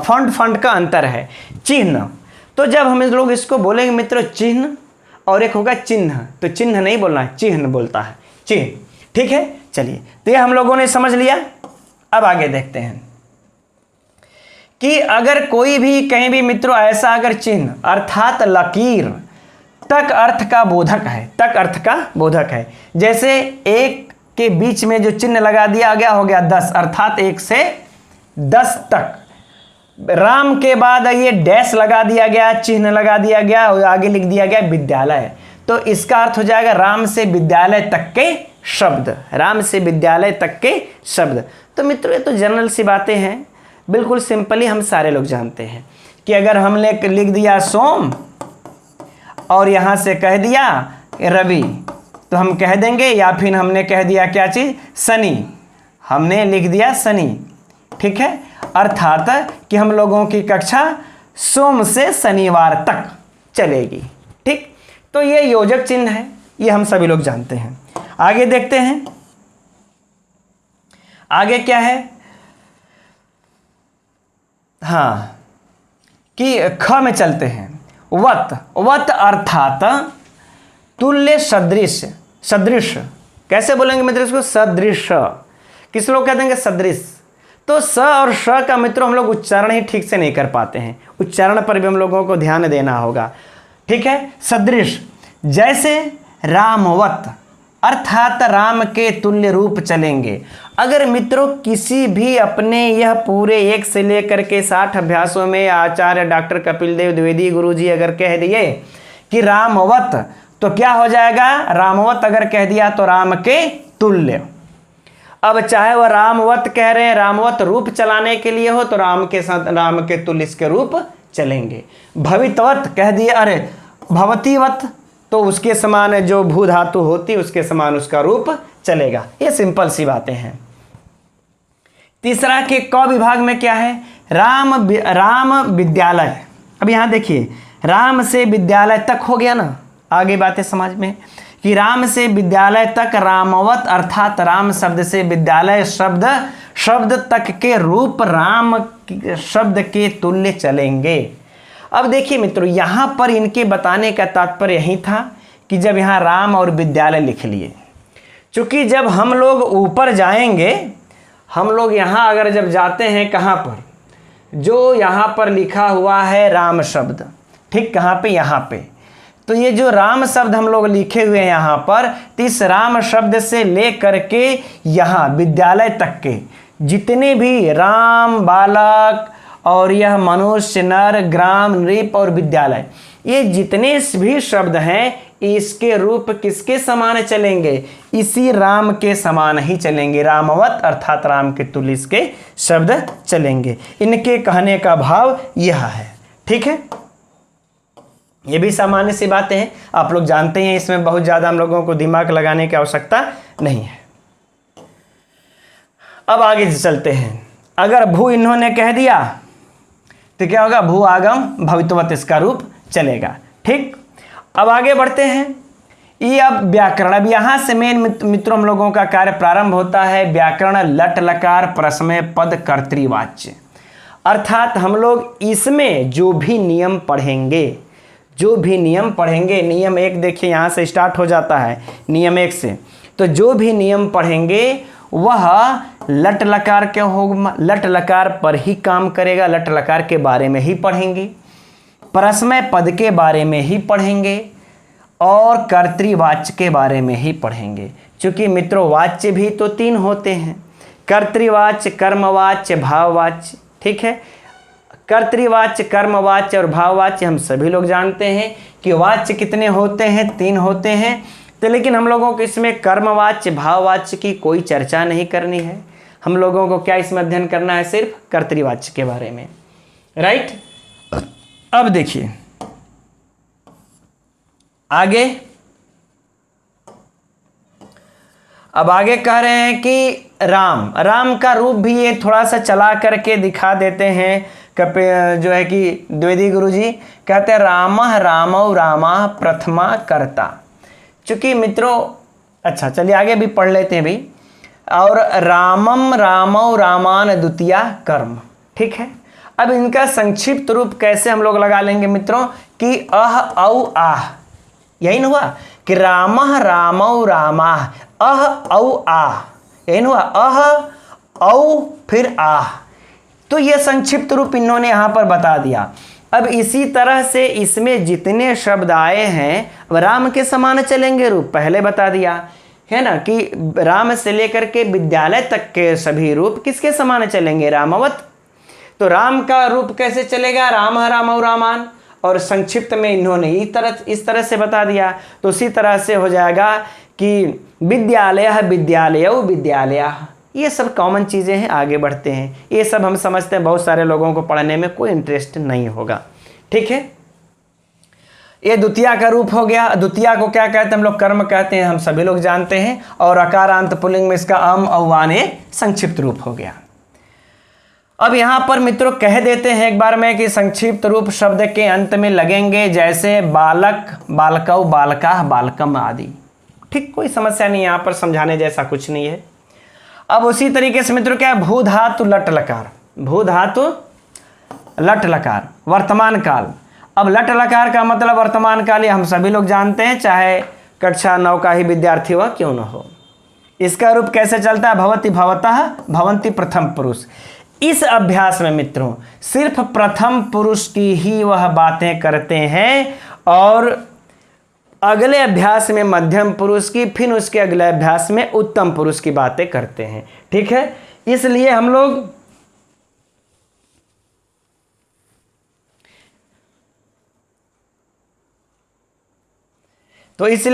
फंड का अंतर है, चिन्ह। तो जब हम लोग इसको बोलेंगे मित्रों चिन्ह, और एक होगा चिन्ह, तो चिन्ह नहीं बोलना है, चिन्ह बोलता है, चिन्ह। ठीक है, चलिए, तो ये हम लोगों ने समझ लिया। अब आगे देखते हैं कि अगर कोई भी कहीं भी मित्रों ऐसा अगर चिन्ह अर्थात लकीर तक अर्थ का बोधक है, तक अर्थ का बोधक है। जैसे एक के बीच में जो चिन्ह लगा दिया गया हो गया 10, अर्थात 1 से 10 तक। राम के बाद ये डैश लगा दिया गया, चिन्ह लगा दिया गया और आगे लिख दिया गया विद्यालय, तो इसका अर्थ हो जाएगा राम से विद्यालय तक के शब्द, राम से विद्यालय तक के शब्द। तो मित्रों ये तो जनरल सी बातें हैं, बिल्कुल सिंपली हम सारे लोग जानते हैं कि अगर हमने लिख दिया सोम और यहाँ से कह दिया रवि, तो हम कह देंगे, या फिर हमने कह दिया क्या चीज़, शनि, हमने लिख दिया शनि। ठीक है, अर्थात कि हम लोगों की कक्षा सोम से शनिवार तक चलेगी। ठीक, तो ये योजक चिन्ह है, ये हम सभी लोग जानते हैं। आगे देखते हैं, आगे क्या है, हाँ, कि ख में चलते हैं। वत अर्थात तुल्य सदृश, सदृश कैसे बोलेंगे मित्र इसको, सदृश। किस लोग कह देंगे सदृश। तो स और श का मित्रों हम लोग उच्चारण ही ठीक से नहीं कर पाते हैं, उच्चारण पर भी हम लोगों को ध्यान देना होगा। ठीक है, सदृश, जैसे रामवत अर्थात राम के तुल्य रूप चलेंगे। अगर मित्रों किसी भी अपने यह पूरे 1 से लेकर के 60 अभ्यासों में आचार्य डॉक्टर कपिल देव द्विवेदी गुरुजी अगर कह दिए कि रामवत, तो क्या हो जाएगा, रामवत अगर कह दिया तो राम के तुल्य। अब चाहे वह रामवत कह रहे हैं, रामवत रूप चलाने के लिए हो, तो राम के साथ राम के तुल्य इसके रूप चलेंगे। भवितवत कह दिए, अरे भवतीवत, तो उसके समान जो भू धातु होती उसके समान उसका रूप चलेगा। ये सिंपल सी बातें हैं। तीसरा के क विभाग में क्या है, राम विद्यालय। अब यहाँ देखिए राम से विद्यालय तक हो गया ना, आगे बातें समझ में कि राम से विद्यालय तक रामवत अर्थात राम शब्द से विद्यालय शब्द तक के रूप राम शब्द के तुल्य चलेंगे। अब देखिए मित्रों, यहाँ पर इनके बताने का तात्पर्य यही था कि जब यहाँ राम और विद्यालय लिख लिए, चूँकि जब हम लोग ऊपर जाएंगे, हम लोग यहाँ अगर जब जाते हैं कहाँ पर, जो यहाँ पर लिखा हुआ है राम शब्द, ठीक कहाँ पे, यहाँ पे, तो ये जो राम शब्द हम लोग लिखे हुए हैं यहाँ पर, तो इस राम शब्द से ले करके यहाँ विद्यालय तक के जितने भी राम, बालक और यह मनुष्य, नर, ग्राम, नृप और विद्यालय, ये जितने भी शब्द हैं इसके रूप किसके समान चलेंगे, इसी राम के समान ही चलेंगे। रामवत अर्थात राम के तुल्य इसके शब्द चलेंगे। इनके कहने का भाव यह है। ठीक है, ये भी सामान्य सी बातें हैं, आप लोग जानते हैं, इसमें बहुत ज़्यादा हम लोगों को दिमाग लगाने की आवश्यकता नहीं है। अब आगे चलते हैं। अगर भू इन्होंने कह दिया तो क्या होगा, भू आगम भविष्यवत इसका रूप चलेगा। ठीक, अब आगे बढ़ते हैं। ये अब व्याकरण, अब यहाँ से मेन मित्रों हम लोगों का कार्य प्रारंभ होता है। व्याकरण लट लकार प्रश्नय पद कर्तृवाच्य, अर्थात हम लोग इसमें जो भी नियम पढ़ेंगे, नियम एक देखिए यहाँ से स्टार्ट हो जाता है, नियम एक से, तो जो भी नियम पढ़ेंगे वह लट लकार क्या होगा, लट लकार पर ही काम करेगा, लट लकार के बारे में ही पढ़ेंगे, परस्मय पद के बारे में ही पढ़ेंगे और कर्तृवाच्य के बारे में ही पढ़ेंगे। क्योंकि मित्रों वाच्य भी तो 3 होते हैं, कर्तृवाच्य, कर्मवाच्य, भाववाच्य। ठीक है, कर्तृवाच्य, कर्मवाच्य और भाववाच्य हम सभी लोग जानते हैं कि वाच्य कितने होते हैं, 3 होते हैं। तो लेकिन हम लोगों को इसमें कर्मवाच्य भाववाच्य की कोई चर्चा नहीं करनी है। हम लोगों को क्या इसमें अध्ययन करना है, सिर्फ कर्तृवाच्य के बारे में। राइट, अब देखिए आगे, अब आगे कह रहे हैं कि राम का रूप भी ये थोड़ा सा चला करके दिखा देते हैं। जो है कि द्विवेदी गुरु जी कहते हैं रामः रामौ रामाः प्रथमा कर्ता। चूंकि मित्रों, अच्छा चलिए आगे भी पढ़ लेते हैं भी। और रामम रामौ रामान द्वितीया कर्म। ठीक है, अब इनका संक्षिप्त रूप कैसे हम लोग लगा लेंगे मित्रों कि अह औ आह, यही ना हुआ कि रामः रामौ रामाः अह औ आह, यही ना हुआ, अह औ फिर आह। तो यह संक्षिप्त रूप इन्होंने यहाँ पर बता दिया। अब इसी तरह से इसमें जितने शब्द आए हैं राम के समान चलेंगे रूप, पहले बता दिया है ना कि राम से लेकर के विद्यालय तक के सभी रूप किसके समान चलेंगे, रामवत। तो राम का रूप कैसे चलेगा, राम रामौ रामान, और संक्षिप्त में इन्होंने इस तरह से बता दिया। तो उसी तरह से हो जाएगा कि विद्यालय विद्यालयौ विद्यालयः, ये सब कॉमन चीज़ें हैं। आगे बढ़ते हैं, ये सब हम समझते हैं, बहुत सारे लोगों को पढ़ने में कोई इंटरेस्ट नहीं होगा। ठीक है, ये द्वितीया का रूप हो गया। द्वितीया को क्या कहते हैं हम लोग, कर्म कहते हैं, हम सभी लोग जानते हैं। और अकारांत पुल्लिंग में इसका अम औवाने संक्षिप्त रूप हो गया। अब यहाँ पर मित्रों कह देते हैं एक बार में कि संक्षिप्त रूप शब्द के अंत में लगेंगे, जैसे बालक, बालकौ, बालकाः, बालकम आदि। ठीक, कोई समस्या नहीं, यहाँ पर समझाने जैसा कुछ नहीं है। अब उसी तरीके से मित्रों क्या है, भू धातु लट लकार, भू धातु लट लकार वर्तमान काल। अब लट लकार का मतलब वर्तमान काल, ये हम सभी लोग जानते हैं, चाहे कक्षा 9 का ही विद्यार्थी हो क्यों न हो। इसका रूप कैसे चलता है, भवति भवतः भवन्ति प्रथम पुरुष। इस अभ्यास में मित्रों सिर्फ प्रथम पुरुष की ही वह बातें करते हैं और अगले अभ्यास में मध्यम पुरुष की, फिर उसके अगले अभ्यास में उत्तम पुरुष की बातें करते हैं। ठीक है, इसलिए हम लोग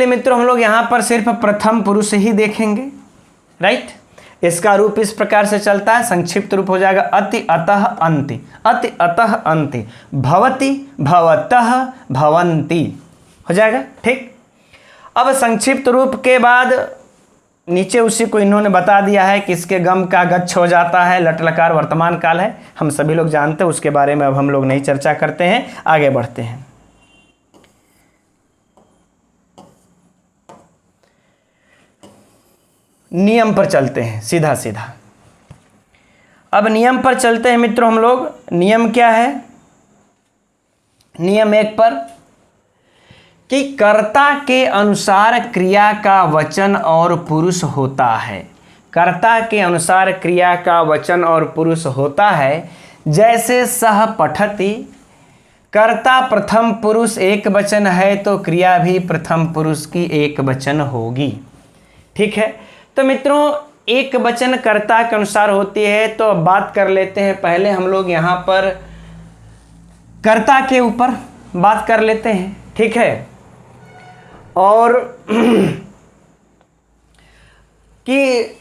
मित्रों हम लोग यहां पर सिर्फ प्रथम पुरुष ही देखेंगे। राइट, इसका रूप इस प्रकार से चलता है, संक्षिप्त रूप हो जाएगा अति अतः अंति, अति अतः अंति, भवति भवतः भवन्ति हो जाएगा। ठीक, अब संक्षिप्त रूप के बाद नीचे उसी को इन्होंने बता दिया है कि इसके गम का गच्छ हो जाता है, लट लकार वर्तमान काल है, हम सभी लोग जानते हैं, उसके बारे में अब हम लोग नहीं चर्चा करते हैं, आगे बढ़ते हैं। नियम पर चलते हैं सीधा सीधा। अब नियम पर चलते हैं मित्रों हम लोग। नियम क्या है, नियम 1 पर कि कर्ता के अनुसार क्रिया का वचन और पुरुष होता है। कर्ता के अनुसार क्रिया का वचन और पुरुष होता है। जैसे सह पठति, कर्ता प्रथम पुरुष एक वचन है तो क्रिया भी प्रथम पुरुष की एक वचन होगी। ठीक है, तो मित्रों एक वचन कर्ता के अनुसार होती है। तो अब बात कर लेते हैं, पहले हम लोग यहाँ पर कर्ता के ऊपर बात कर लेते हैं। ठीक है, और कि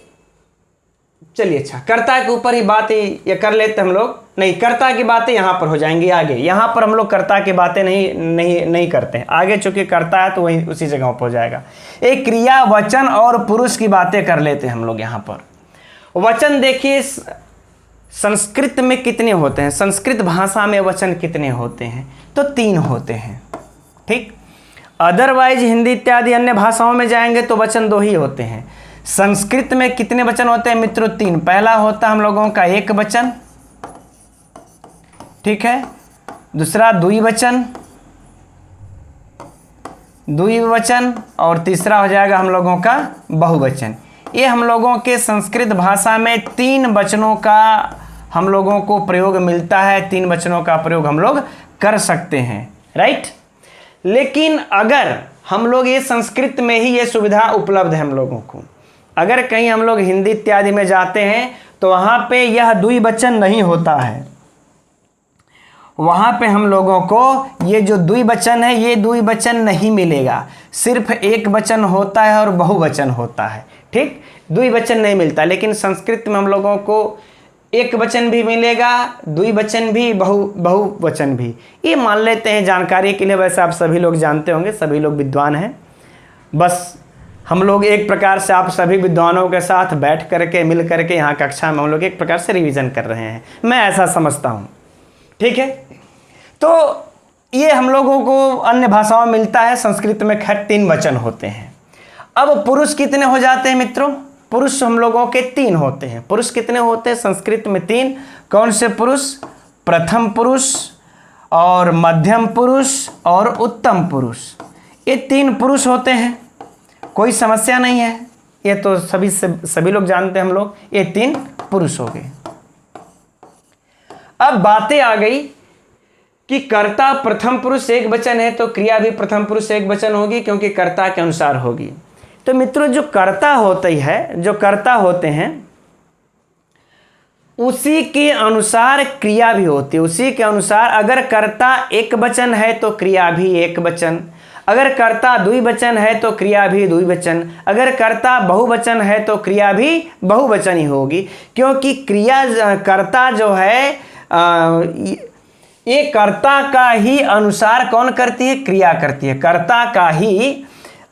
चलिए अच्छा कर्ता के ऊपर ही बात ये कर लेते हम लोग। नहीं, कर्ता की बातें यहाँ पर हो जाएंगी आगे, यहाँ पर हम लोग कर्ता की बातें नहीं करते हैं आगे, चूंकि कर्ता है तो वही उसी जगह पर हो जाएगा। एक क्रिया वचन और पुरुष की बातें कर लेते हैं हम लोग यहाँ पर। वचन देखिए संस्कृत में कितने होते हैं, संस्कृत भाषा में वचन कितने होते हैं, तो 3 होते हैं। ठीक, अदरवाइज हिंदी इत्यादि अन्य भाषाओं में जाएंगे तो वचन 2 ही होते हैं। संस्कृत में कितने वचन होते हैं मित्रों? 3। पहला होता है हम लोगों का एक वचन, ठीक है, दूसरा द्विवचन, और तीसरा हो जाएगा हम लोगों का बहुवचन। ये हम लोगों के संस्कृत भाषा में 3 वचनों का हम लोगों को प्रयोग मिलता है, 3 वचनों का प्रयोग हम लोग कर सकते हैं, राइट। लेकिन अगर हम लोग ये संस्कृत में ही ये सुविधा उपलब्ध है हम लोगों को, अगर कहीं हम लोग हिंदी इत्यादि में जाते हैं तो वहाँ पे यह द्विवचन नहीं होता है, वहाँ पे हम लोगों को ये जो द्विवचन है ये द्विवचन नहीं मिलेगा, सिर्फ एक वचन होता है और बहुवचन होता है। ठीक, द्विवचन नहीं मिलता। लेकिन संस्कृत में हम लोगों को एक वचन भी मिलेगा, द्विवचन भी, बहुवचन भी। ये मान लेते हैं जानकारी के लिए, वैसे आप सभी लोग जानते होंगे, सभी लोग विद्वान हैं, बस हम लोग एक प्रकार से आप सभी विद्वानों के साथ बैठ करके मिल करके यहाँ कक्षा में हम लोग एक प्रकार से रिवीजन कर रहे हैं, मैं ऐसा समझता हूँ। ठीक है, तो ये हम लोगों को अन्य भाषाओं में मिलता है, संस्कृत में खैर 3 वचन होते हैं। अब पुरुष कितने हो जाते हैं मित्रों? पुरुष हम लोगों के 3 होते हैं। पुरुष कितने होते हैं संस्कृत में? 3। कौन से पुरुष? प्रथम पुरुष और मध्यम पुरुष और उत्तम पुरुष, ये 3 पुरुष होते हैं, कोई समस्या नहीं है, ये तो सभी लोग जानते हैं हम लोग, ये 3 पुरुष हो गए। अब बातें आ गई कि कर्ता प्रथम पुरुष एक वचन है तो क्रिया भी प्रथम पुरुष एक वचन होगी, क्योंकि कर्ता के अनुसार होगी। तो मित्रों जो कर्ता होती है, जो कर्ता होते हैं उसी के अनुसार क्रिया भी होती है, उसी के अनुसार। अगर कर्ता एक वचन है तो क्रिया भी एक वचन, अगर कर्ता द्विवचन है तो क्रिया भी द्विवचन, अगर कर्ता बहुवचन है तो क्रिया भी बहुवचन ही होगी, क्योंकि क्रिया कर्ता जो है ये कर्ता का ही अनुसार कौन करती है? क्रिया करती है। कर्ता का ही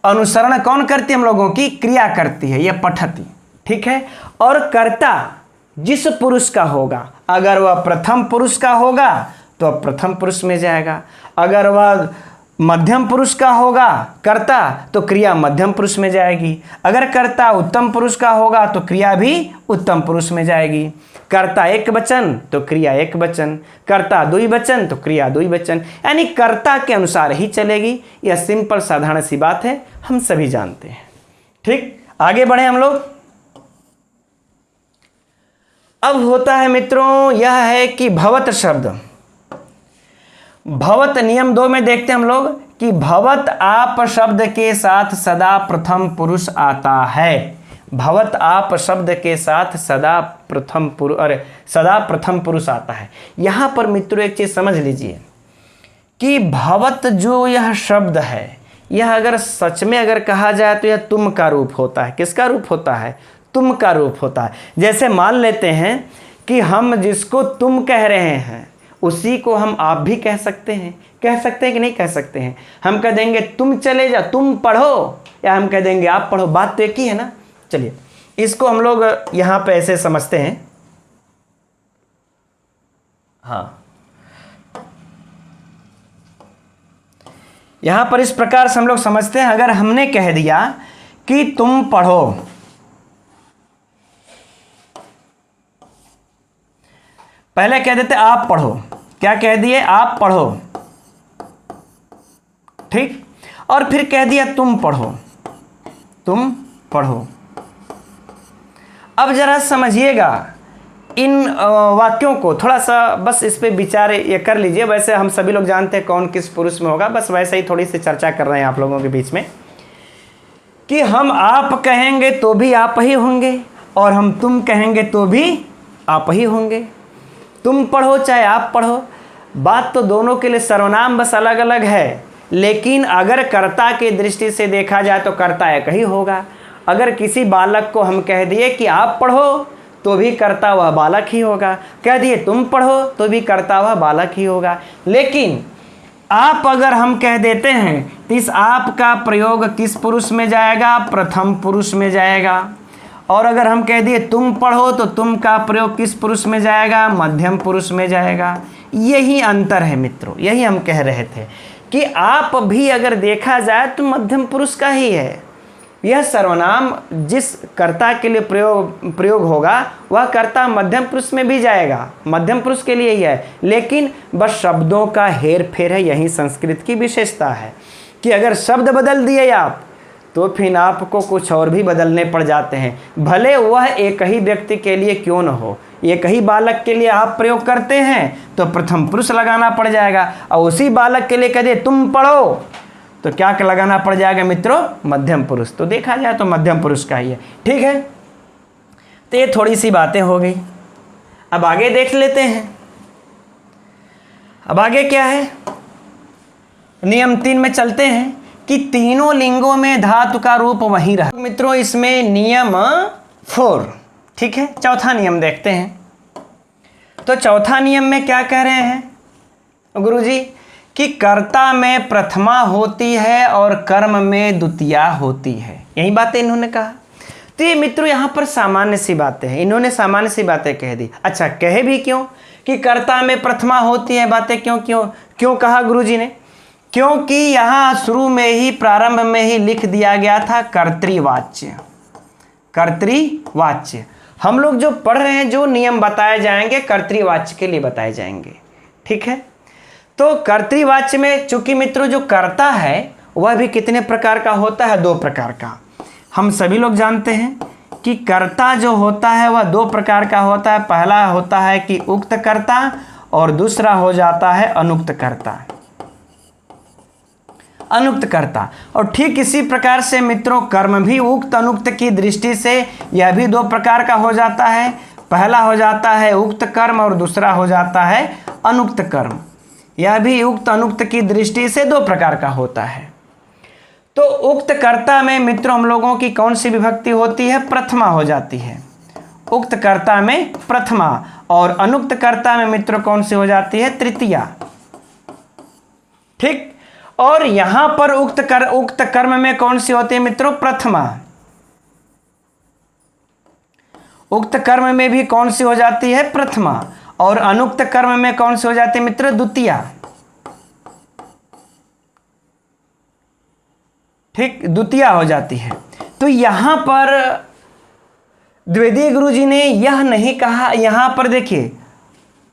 अनुसरण कौन करती है? हम लोगों की क्रिया करती है, यह पठती। ठीक है, और कर्ता जिस पुरुष का होगा, अगर वह प्रथम पुरुष का होगा तो वह प्रथम पुरुष में जाएगा, अगर वह मध्यम पुरुष का होगा कर्ता तो क्रिया मध्यम पुरुष में जाएगी, अगर कर्ता उत्तम पुरुष का होगा तो क्रिया भी उत्तम पुरुष में जाएगी। कर्ता एक वचन तो क्रिया एक वचन, कर्ता द्विवचन तो क्रिया द्विवचन, यानी कर्ता के अनुसार ही चलेगी। यह सिंपल साधारण सी बात है, हम सभी जानते हैं। ठीक, आगे बढ़े हम लोग। अब होता है मित्रों यह है कि भवत शब्द, भवत नियम 2 में देखते हैं हम लोग कि भवत आप शब्द के साथ सदा प्रथम पुरुष आता है। भवत आप शब्द के साथ सदा प्रथम पुरुष आता है। यहां पर मित्रों एक चीज समझ लीजिए कि भवत जो यह शब्द है, यह अगर सच में अगर कहा जाए तो यह तुम का रूप होता है। किसका रूप होता है? तुम का रूप होता है। जैसे मान लेते हैं कि हम जिसको तुम कह रहे हैं उसी को हम आप भी कह सकते हैं। कह सकते हैं कि नहीं कह सकते हैं? हम कह देंगे तुम चले जाओ, तुम पढ़ो, या हम कह देंगे आप पढ़ो, बात तो एक ही है ना। चलिए इसको हम लोग यहां पे ऐसे समझते हैं। हाँ, यहां पर इस प्रकार से हम लोग समझते हैं, अगर हमने कह दिया कि तुम पढ़ो, पहले कह देते आप पढ़ो, क्या कह दिए? आप पढ़ो, ठीक, और फिर कह दिया तुम पढ़ो, तुम पढ़ो। अब जरा समझिएगा इन वाक्यों को, थोड़ा सा बस इस पे विचार ये कर लीजिए। वैसे हम सभी लोग जानते हैं कौन किस पुरुष में होगा, बस वैसे ही थोड़ी सी चर्चा कर रहे हैं आप लोगों के बीच में कि हम आप कहेंगे तो भी आप ही होंगे और हम तुम कहेंगे तो भी आप ही होंगे। तुम पढ़ो चाहे आप पढ़ो, बात तो दोनों के लिए सर्वनाम बस अलग अलग है, लेकिन अगर कर्ता की दृष्टि से देखा जाए तो कर्ता एक ही होगा। अगर किसी बालक को हम कह दिए कि आप पढ़ो तो भी कर्ता वह बालक ही होगा, कह दिए तुम पढ़ो तो भी कर्ता वह बालक ही होगा। लेकिन आप अगर हम कह देते हैं तो इस आप का प्रयोग किस पुरुष में जाएगा? प्रथम पुरुष में जाएगा। और अगर हम कह दिए तुम पढ़ो तो तुम का प्रयोग किस पुरुष में जाएगा? मध्यम पुरुष में जाएगा। यही अंतर है मित्रों, यही हम कह रहे थे कि आप भी अगर देखा जाए तो मध्यम पुरुष का ही है। यह सर्वनाम जिस कर्ता के लिए प्रयोग होगा वह कर्ता मध्यम पुरुष में भी जाएगा, मध्यम पुरुष के लिए ही है, लेकिन बस शब्दों का हेर फेर है। यही संस्कृत की विशेषता है कि अगर शब्द बदल दिए आप तो फिर आपको कुछ और भी बदलने पड़ जाते हैं। भले वह एक ही व्यक्ति के लिए क्यों न हो, एक ही बालक के लिए आप प्रयोग करते हैं तो प्रथम पुरुष लगाना पड़ जाएगा, और उसी बालक के लिए कह दे तुम पढ़ो तो क्या लगाना पड़ जाएगा मित्रों? मध्यम पुरुष। तो देखा जाए तो मध्यम पुरुष का ही है। ठीक है, तो ये थोड़ी सी बातें हो गई। अब आगे देख लेते हैं। अब आगे क्या है? नियम 3 में चलते हैं कि तीनों लिंगों में धातु का रूप वही रहा। मित्रों इसमें नियम 4, ठीक है, चौथा नियम देखते हैं। तो चौथा नियम में क्या कह रहे हैं गुरुजी? कि कर्ता में प्रथमा होती है और कर्म में द्वितीया होती है। यही बातें इन्होंने कहा। तो ये मित्रों यहाँ पर सामान्य सी बातें हैं, इन्होंने सामान्य सी बातें कह दी। अच्छा, कहे भी क्यों कि कर्ता में प्रथमा होती है? बातें क्यों क्यों क्यों कहा गुरुजी ने? क्योंकि यहाँ शुरू में ही, प्रारंभ में ही लिख दिया गया था कर्तृवाच्य। कर्तृवाच्य हम लोग जो पढ़ रहे हैं, जो नियम बताए जाएंगे कर्तृवाच्य के लिए बताए जाएंगे। ठीक है, तो कर्तृवाच्य में चूंकि मित्रों जो कर्ता है वह भी कितने प्रकार का होता है? 2 प्रकार का। हम सभी लोग जानते हैं कि कर्ता जो होता है वह 2 प्रकार का होता है। पहला होता है कि उक्त कर्ता और दूसरा हो जाता है अनुक्त कर्ता। अनुक्त कर्ता। और ठीक इसी प्रकार से मित्रों कर्म भी उक्त अनुक्त की दृष्टि से यह भी 2 प्रकार का हो जाता है। पहला हो जाता है उक्त कर्म और दूसरा हो जाता है अनुक्त कर्म। यह भी उक्त अनुक्त की दृष्टि से 2 प्रकार का होता है। तो उक्त कर्ता में मित्रों हम लोगों की कौन सी विभक्ति होती है? प्रथमा हो जाती है। उक्त कर्ता में प्रथमा, और अनुक्त कर्ता में मित्रों कौन सी हो जाती है? तृतीया। ठीक, और यहां पर उक्त कर्म में कौन सी होती है मित्रों? प्रथमा। उक्त कर्म में भी कौन सी हो जाती है? प्रथमा। और अनुक्त कर्म में कौन सी हो जाती है मित्र? द्वितीया। ठीक, द्वितीया हो जाती है। तो यहां पर द्विवेदी गुरु जी ने यह नहीं कहा। यहां पर देखिए,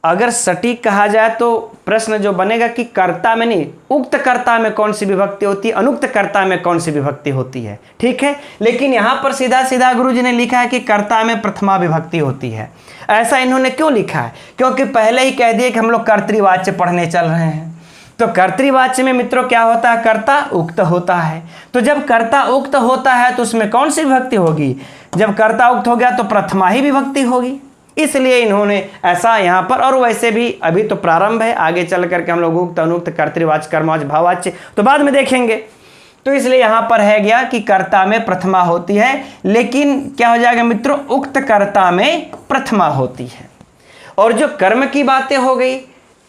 अगर सटीक कहा जाए तो प्रश्न जो बनेगा कि कर्ता में नहीं, उक्त कर्ता में कौन सी विभक्ति होती है, अनुक्त कर्ता में कौन सी विभक्ति होती है। ठीक है, लेकिन यहां पर सीधा सीधा गुरु जी ने लिखा है कि कर्ता में प्रथमा विभक्ति होती है। ऐसा इन्होंने क्यों लिखा है? क्योंकि पहले ही कह दिए कि हम लोग कर्तृवाच्य पढ़ने चल रहे हैं। तो कर्तृवाच्य में मित्रों क्या होता है? कर्ता उक्त होता है। तो जब कर्ता उक्त होता है तो उसमें कौन सी विभक्ति होगी? जब कर्ता उक्त हो गया तो प्रथमा ही विभक्ति होगी। इसलिए इन्होंने ऐसा यहाँ पर, और वैसे भी अभी तो प्रारंभ है, आगे चल करके हम लोग उक्त अनुक्त कर्तृवाच्य कर्मवाच्य भाववाच्य तो बाद में देखेंगे। तो इसलिए यहाँ पर है गया कि कर्ता में प्रथमा होती है, लेकिन क्या हो जाएगा मित्रों? उक्त कर्ता में प्रथमा होती है। और जो कर्म की बातें हो गई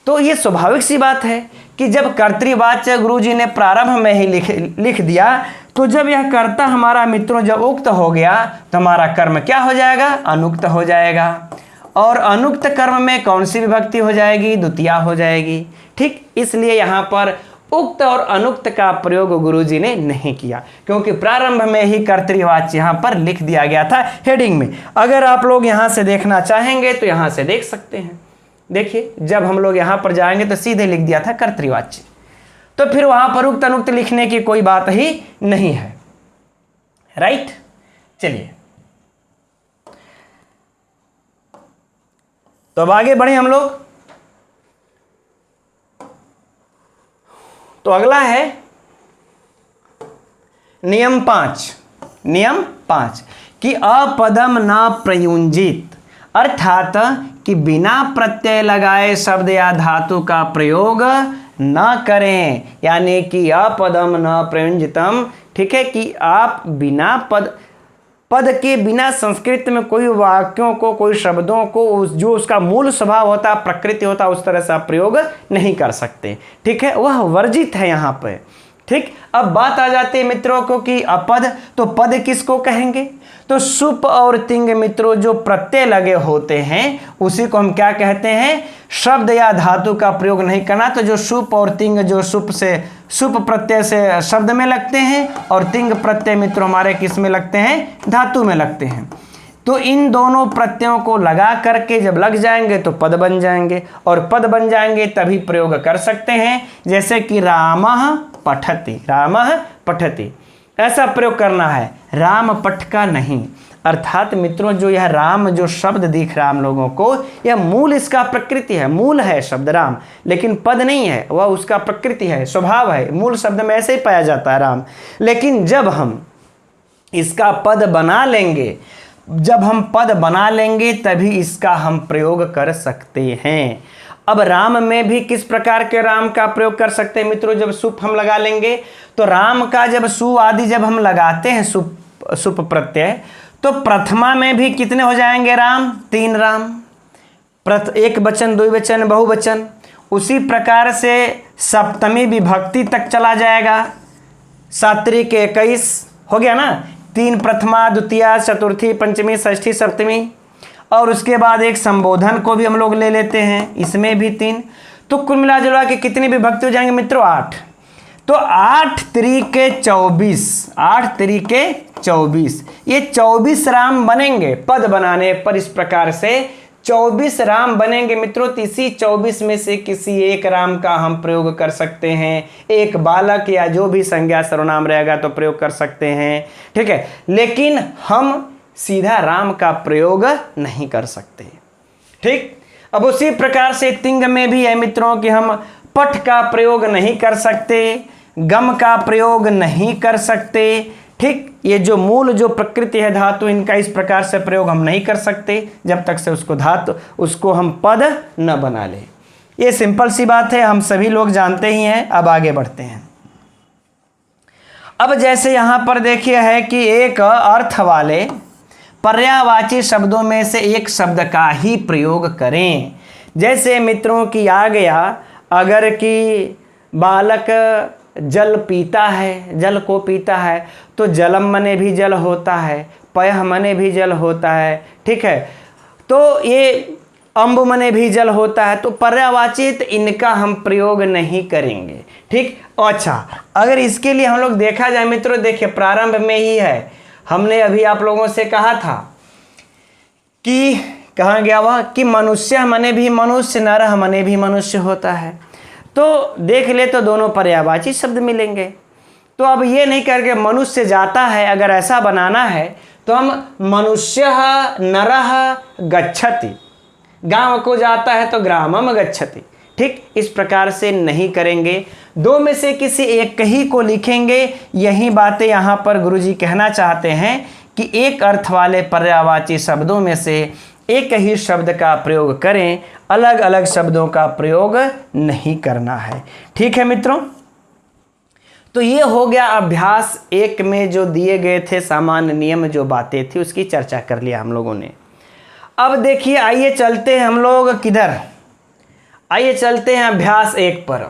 तो ये स्वाभाविक सी बात है कि जब कर्तृवाच्य गुरु जी ने प्रारंभ में ही लिख दिया, तो जब यह कर्ता हमारा मित्रों जब उक्त हो गया तो हमारा कर्म क्या हो जाएगा? अनुक्त हो जाएगा। और अनुक्त कर्म में कौन सी विभक्ति हो जाएगी? द्वितीया हो जाएगी। ठीक, इसलिए यहाँ पर उक्त और अनुक्त का प्रयोग गुरुजी ने नहीं किया, क्योंकि प्रारंभ में ही कर्तृवाच्य यहाँ पर लिख दिया गया था हेडिंग में। अगर आप लोग यहाँ से देखना चाहेंगे तो यहाँ से देख सकते हैं। देखिए, जब हम लोग यहाँ पर जाएंगे तो सीधे लिख दिया था कर्तृवाच्य, तो फिर वहाँ पर उक्त अनुक्त लिखने की कोई बात ही नहीं है। राइट, चलिए तो अब आगे बढ़े हम लोग। तो अगला है नियम 5। नियम 5 कि अपदम न प्रयुंजित, अर्थात कि बिना प्रत्यय लगाए शब्द या धातु का प्रयोग न करें, यानी कि अपदम न प्रयुंजितम। ठीक है, कि आप बिना पद के बिना संस्कृत में कोई वाक्यों को, कोई शब्दों को जो उसका मूल स्वभाव होता है, प्रकृति होता है, उस तरह से आप प्रयोग नहीं कर सकते। ठीक है, वह वर्जित है यहाँ पे। ठीक, अब बात आ जाती है मित्रों को कि अपद, तो पद किसको कहेंगे? तो सुप और तिंग मित्रों जो प्रत्यय लगे होते हैं उसी को हम क्या कहते हैं? शब्द या धातु का प्रयोग नहीं करना। तो जो सुप और तिंग जो सुप प्रत्यय से शब्द में लगते हैं और तिंग प्रत्यय मित्रों हमारे किस में लगते हैं? धातु में लगते हैं। तो इन दोनों प्रत्ययों को लगा करके जब लग जाएंगे तो पद बन जाएंगे, और पद बन जाएंगे तभी प्रयोग कर सकते हैं। जैसे कि रामः पठति, रामः पठति, ऐसा प्रयोग करना है, राम पठ का नहीं। अर्थात मित्रों जो यह राम जो शब्द दिख रहा है हम लोगों को, यह मूल इसका प्रकृति है, मूल है शब्द राम, लेकिन पद नहीं है, वह उसका प्रकृति है, स्वभाव है, मूल शब्द में ऐसे ही पाया जाता है राम। लेकिन जब हम इसका पद बना लेंगे, जब हम पद बना लेंगे तभी इसका हम प्रयोग कर सकते हैं। अब राम में भी किस प्रकार के राम का प्रयोग कर सकते हैं मित्रों? जब सुप हम लगा लेंगे तो राम का जब सु आदि जब हम लगाते हैं सुप प्रत्यय, तो प्रथमा में भी कितने हो जाएंगे राम? 3 राम, एक वचन, द्विवचन, बहुवचन। उसी प्रकार से सप्तमी विभक्ति तक चला जाएगा, सात्रिक 21 हो गया ना, 3 प्रथमा, द्वितीया, चतुर्थी, पंचमी, षष्ठी, सप्तमी, और उसके बाद एक संबोधन को भी हम लोग ले लेते हैं, इसमें भी 3। तो कुल मिला जुला के कितनी विभक्ति हो जाएंगे मित्रों? 8। तो 8 त्रिके 24, 8 त्रिके 24, ये 24 राम बनेंगे पद बनाने पर। इस प्रकार से 24 राम बनेंगे मित्रों। इसी 24 में से किसी एक राम का हम प्रयोग कर सकते हैं। एक बालक या जो भी संज्ञा सर्वनाम रहेगा तो प्रयोग कर सकते हैं, ठीक है, लेकिन हम सीधा राम का प्रयोग नहीं कर सकते, ठीक। अब उसी प्रकार से तिंग में भी है मित्रों कि हम पठ का प्रयोग नहीं कर सकते, गम का प्रयोग नहीं कर सकते, ठीक। ये जो मूल जो प्रकृति है धातु, इनका इस प्रकार से प्रयोग हम नहीं कर सकते जब तक से उसको हम पद न बना ले। ये सिंपल सी बात है, हम सभी लोग जानते ही हैं। अब आगे बढ़ते हैं। अब जैसे यहाँ पर देखिए है कि एक अर्थ वाले पर्यायवाची शब्दों में से एक शब्द का ही प्रयोग करें। जैसे मित्रों की आ गया, अगर कि बालक जल पीता है, जल को पीता है, तो जलम मने भी जल होता है, पयः मने भी जल होता है, ठीक है। तो ये अम्ब मने भी जल होता है। तो पर्यायवाची इनका हम प्रयोग नहीं करेंगे, ठीक। अच्छा, अगर इसके लिए हम लोग देखा जाए मित्रों, देखिए प्रारंभ में ही है, हमने अभी आप लोगों से कहा था कि कहाँ गया वह कि मनुष्य मने भी मनुष्य, नरः मने भी मनुष्य होता है। तो देख ले तो दोनों पर्यायवाची शब्द मिलेंगे। तो अब ये नहीं करके मनुष्य जाता है, अगर ऐसा बनाना है तो हम मनुष्यः नरः गच्छति, गांव को जाता है तो ग्रामम गच्छति, ठीक। इस प्रकार से नहीं करेंगे, दो में से किसी एक ही को लिखेंगे। यही बातें यहाँ पर गुरुजी कहना चाहते हैं कि एक अर्थ वाले पर्यायवाची शब्दों में से एक ही शब्द का प्रयोग करें, अलग अलग शब्दों का प्रयोग नहीं करना है, ठीक है मित्रों। तो ये हो गया अभ्यास 1 में जो दिए गए थे सामान्य नियम, जो बातें थी उसकी चर्चा कर लिया हम लोगों ने। अब देखिए, आइए चलते हैं हम लोग किधर, आइए चलते हैं अभ्यास 1 पर।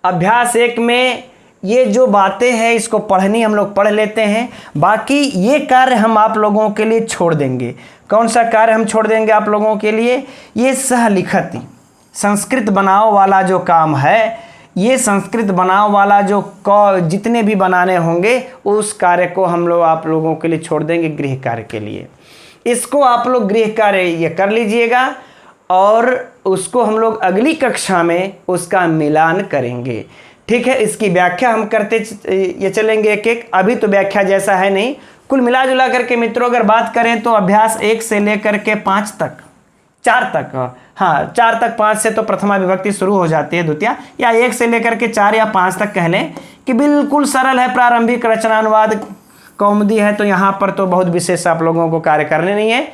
अभ्यास 1 में ये जो बातें हैं इसको पढ़नी हम लोग पढ़ लेते हैं, बाकी ये कार्य हम आप लोगों के लिए छोड़ देंगे। कौन सा कार्य हम छोड़ देंगे आप लोगों के लिए? ये सहलिखति, संस्कृत बनाओ वाला जो काम है, ये संस्कृत बनाओ वाला जो जितने भी बनाने होंगे उस कार्य को हम लोग आप लोगों के लिए छोड़ देंगे गृह कार्य के लिए। इसको आप लोग गृह कार्य ये कर लीजिएगा और उसको हम लोग अगली कक्षा में उसका मिलान करेंगे, ठीक है। इसकी व्याख्या हम करते ये चलेंगे एक एक, अभी तो व्याख्या जैसा है नहीं। कुल मिला जुला करके मित्रों अगर बात करें तो अभ्यास 1 से लेकर के 5 तक, 4 तक, हाँ 4 तक, 5 से तो प्रथमा विभक्ति शुरू हो जाती है द्वितीया, या 1 से लेकर के 4 या 5 तक कह लें कि बिल्कुल सरल है। प्रारंभिक रचनानुवाद कौमुदी है, तो यहाँ पर तो बहुत विशेष आप लोगों को कार्य करने नहीं है।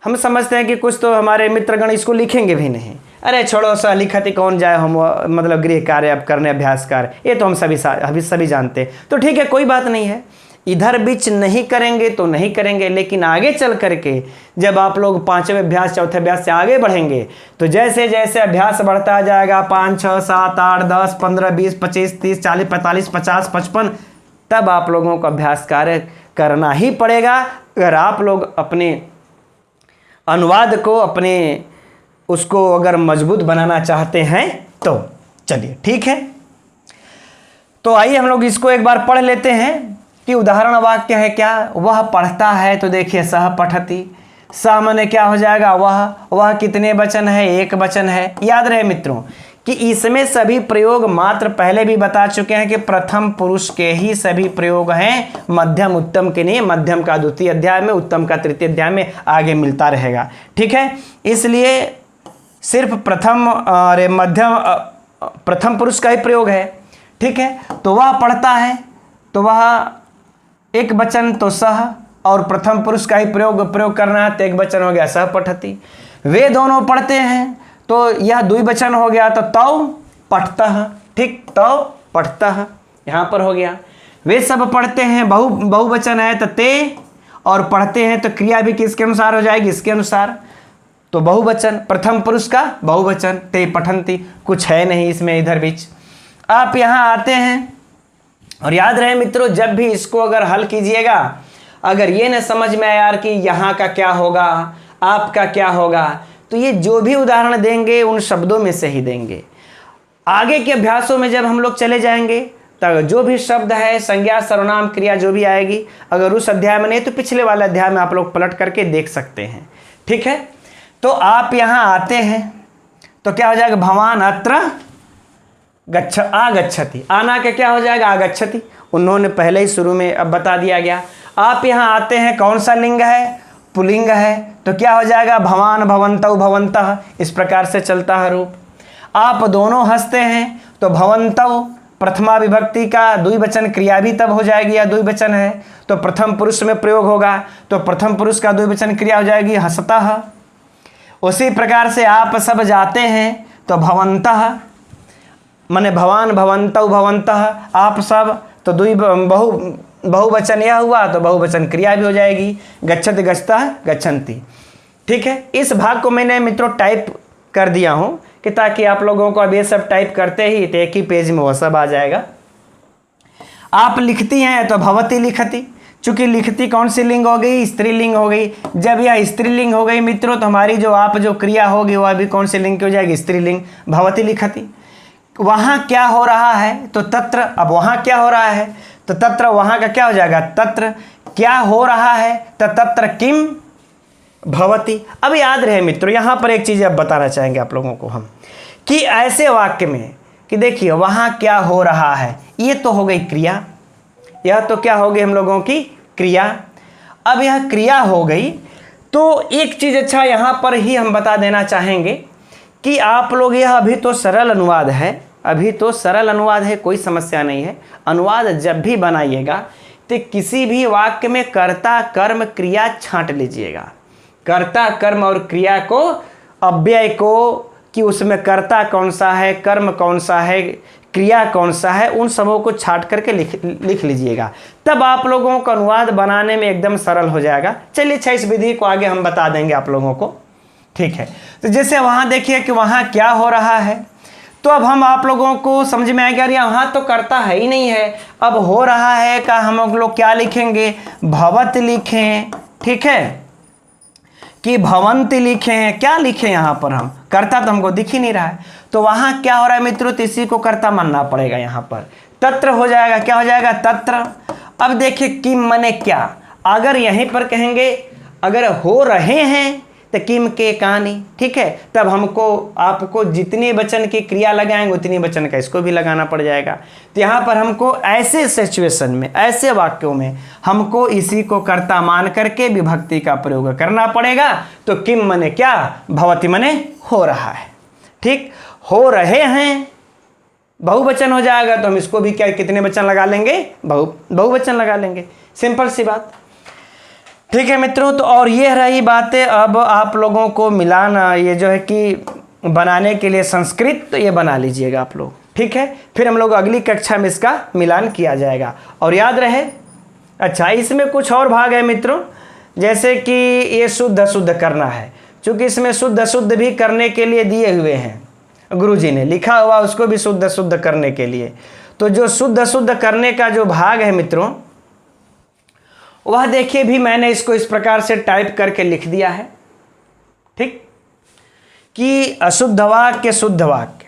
हम समझते हैं कि कुछ तो हमारे मित्रगण इसको लिखेंगे भी नहीं, अरे छोड़ो सहलिखति कौन जाए हम मतलब गृह कार्य अब करने, अभ्यास कार्य, ये तो हम सभी जानते हैं। तो ठीक है, कोई बात नहीं है, इधर बीच नहीं करेंगे तो नहीं करेंगे, लेकिन आगे चल करके जब आप लोग 5वें अभ्यास 4थे अभ्यास से आगे बढ़ेंगे तो जैसे जैसे अभ्यास बढ़ता जाएगा 5 6 7 8 10 15 20 25 30 40 45 50 55, तब आप लोगों को अभ्यास कार्य करना ही पड़ेगा अगर आप लोग अपने अनुवाद को अपने उसको अगर मजबूत बनाना चाहते हैं तो। चलिए ठीक है, तो आइए हम लोग इसको एक बार पढ़ लेते हैं कि उदाहरण वाक्य है क्या। वह पढ़ता है, तो देखिए सह पठति, सह माने क्या हो जाएगा वह कितने वचन है, एक वचन है। याद रहे मित्रों कि इसमें सभी प्रयोग मात्र पहले भी बता चुके हैं कि प्रथम पुरुष के ही सभी प्रयोग हैं, मध्यम उत्तम के नहीं। मध्यम का द्वितीय अध्याय में, उत्तम का तृतीय अध्याय में आगे मिलता रहेगा, ठीक है। इसलिए सिर्फ प्रथम पुरुष का ही प्रयोग है, ठीक है। तो वह पढ़ता है तो वह एक वचन तो सह, और प्रथम पुरुष का ही प्रयोग करना है तो एक वचन हो गया सह पठति। वे दोनों पढ़ते हैं तो यह द्विवचन हो गया तो तौ पठतः, ठीक, तौ पठतः यहाँ पर हो गया। वे सब पढ़ते हैं बहुवचन है तो ते, और पढ़ते हैं तो क्रिया भी किसके अनुसार हो जाएगी, इसके अनुसार, तो बहुवचन, प्रथम पुरुष का बहुवचन ते पठन्ति, कुछ है नहीं इसमें इधर बीच। आप यहाँ आते हैं और याद रहे मित्रों जब भी इसको अगर हल कीजिएगा, अगर ये न समझ में आया यार कि यहाँ का क्या होगा आपका क्या होगा, तो ये जो भी उदाहरण देंगे उन शब्दों में से ही देंगे। आगे के अभ्यासों में जब हम लोग चले जाएंगे तब जो भी शब्द है, संज्ञा, सर्वनाम, क्रिया जो भी आएगी, अगर उस अध्याय में नहीं तो पिछले वाले अध्याय में आप लोग पलट करके देख सकते हैं, ठीक है। तो आप यहाँ आते हैं तो क्या हो जाएगा, भवान अत्र आगच्छति, आना के क्या हो जाएगा, आगच्छति, उन्होंने पहले ही शुरू में अब बता दिया गया। आप यहाँ आते हैं, कौन सा लिंग है, पुल्लिंग है, तो क्या हो जाएगा, भवान भवन्तौ भवन्तः, इस प्रकार से चलता है रूप। आप दोनों हंसते हैं तो भवन्तौ प्रथमा विभक्ति का द्विवचन क्रिया भी तब हो जाएगी, या द्विवचन है तो प्रथम पुरुष में प्रयोग होगा तो प्रथम पुरुष का द्विवचन क्रिया हो जाएगी हंसतः। उसी प्रकार से आप सब जाते हैं तो भवन्तः माने भवान भवन्तौ भवन्तः, आप सब तो बहुवचन यह हुआ तो बहुवचन क्रिया भी हो जाएगी, गच्छति गच्छतः गच्छन्ति, ठीक है। इस भाग को मैंने मित्रों टाइप कर दिया हूँ कि ताकि आप लोगों को अब ये सब टाइप करते ही तो एक ही पेज में वो सब आ जाएगा। आप लिखती हैं तो भवती लिखती, चूंकि लिखती कौन सी लिंग हो गई, स्त्रीलिंग हो गई। जब यह स्त्रीलिंग हो गई मित्रों तो हमारी जो क्रिया होगी वह भी कौन सी लिंग की हो जाएगी, स्त्रीलिंग, भवती लिखती। वहाँ क्या हो रहा है तो तत्र, अब वहाँ क्या हो रहा है तो तत्र, वहाँ का क्या हो जाएगा, तत्र क्या हो रहा है तो तत्र किम भवति। अब याद रहे मित्रों यहाँ पर एक चीज़ अब बताना चाहेंगे आप लोगों को हम, कि ऐसे वाक्य में कि देखिए वहाँ क्या हो रहा है, ये तो हो गई क्रिया, यह तो क्या हो गई हम लोगों की क्रिया। अब यह क्रिया हो गई तो एक चीज़ अच्छा यहाँ पर ही हम बता देना चाहेंगे कि आप लोग यह अभी तो सरल अनुवाद है, अभी तो सरल अनुवाद है, कोई समस्या नहीं है। अनुवाद जब भी बनाइएगा तो किसी भी वाक्य में कर्ता कर्म क्रिया छांट लीजिएगा, कर्ता कर्म और क्रिया को, अव्यय को, कि उसमें कर्ता कौन सा है, कर्म कौन सा है, क्रिया कौन सा है, उन सबों को छांट करके लिख लीजिएगा, तब आप लोगों को अनुवाद बनाने में एकदम सरल हो जाएगा। चलिए अच्छा इस विधि को आगे हम बता देंगे आप लोगों को, ठीक है। तो जैसे वहाँ देखिए कि वहाँ क्या हो रहा है, तो अब हम आप लोगों को समझ में आएगा यार वहाँ तो करता है ही नहीं है, अब हो रहा है का हम लोग क्या लिखेंगे, भवत लिखें, ठीक है, कि भवंती लिखें, क्या लिखें यहाँ पर हम, करता तो हमको दिख ही नहीं रहा है। तो वहाँ क्या हो रहा है मित्रों, तो इसी को कर्ता मानना पड़ेगा, यहाँ पर तत्र हो जाएगा, क्या हो जाएगा, तत्र। अब देखिए किम मने क्या, अगर यहीं पर कहेंगे अगर हो रहे हैं तो किम के कहानी, ठीक है, तब हमको आपको जितने वचन की क्रिया लगाएंगे उतनी वचन का इसको भी लगाना पड़ जाएगा। तो यहाँ पर हमको ऐसे सिचुएशन में, ऐसे वाक्यों में हमको इसी को कर्ता मान करके विभक्ति का प्रयोग करना पड़ेगा। तो किम मने क्या, भवति मने हो रहा है, ठीक, हो रहे हैं बहुवचन हो जाएगा तो हम इसको भी क्या कितने वचन लगा लेंगे, बहुवचन लगा लेंगे, सिंपल सी बात, ठीक है मित्रों। तो और ये रही बातें, अब आप लोगों को मिलाना ये जो है कि बनाने के लिए संस्कृत, तो ये बना लीजिएगा आप लोग, ठीक है। फिर हम लोग अगली कक्षा में इसका मिलान किया जाएगा। और याद रहे अच्छा, इसमें कुछ और भाग है मित्रों, जैसे कि ये शुद्ध अशुद्ध करना है, क्योंकि इसमें शुद्ध अशुद्ध भी करने के लिए दिए हुए हैं, गुरुजी ने लिखा हुआ उसको भी शुद्ध अशुद्ध करने के लिए। तो जो शुद्ध अशुद्ध करने का जो भाग है मित्रों, वह देखिए भी मैंने इसको इस प्रकार से टाइप करके लिख दिया है, ठीक, कि अशुद्ध वाक्य शुद्ध वाक्य,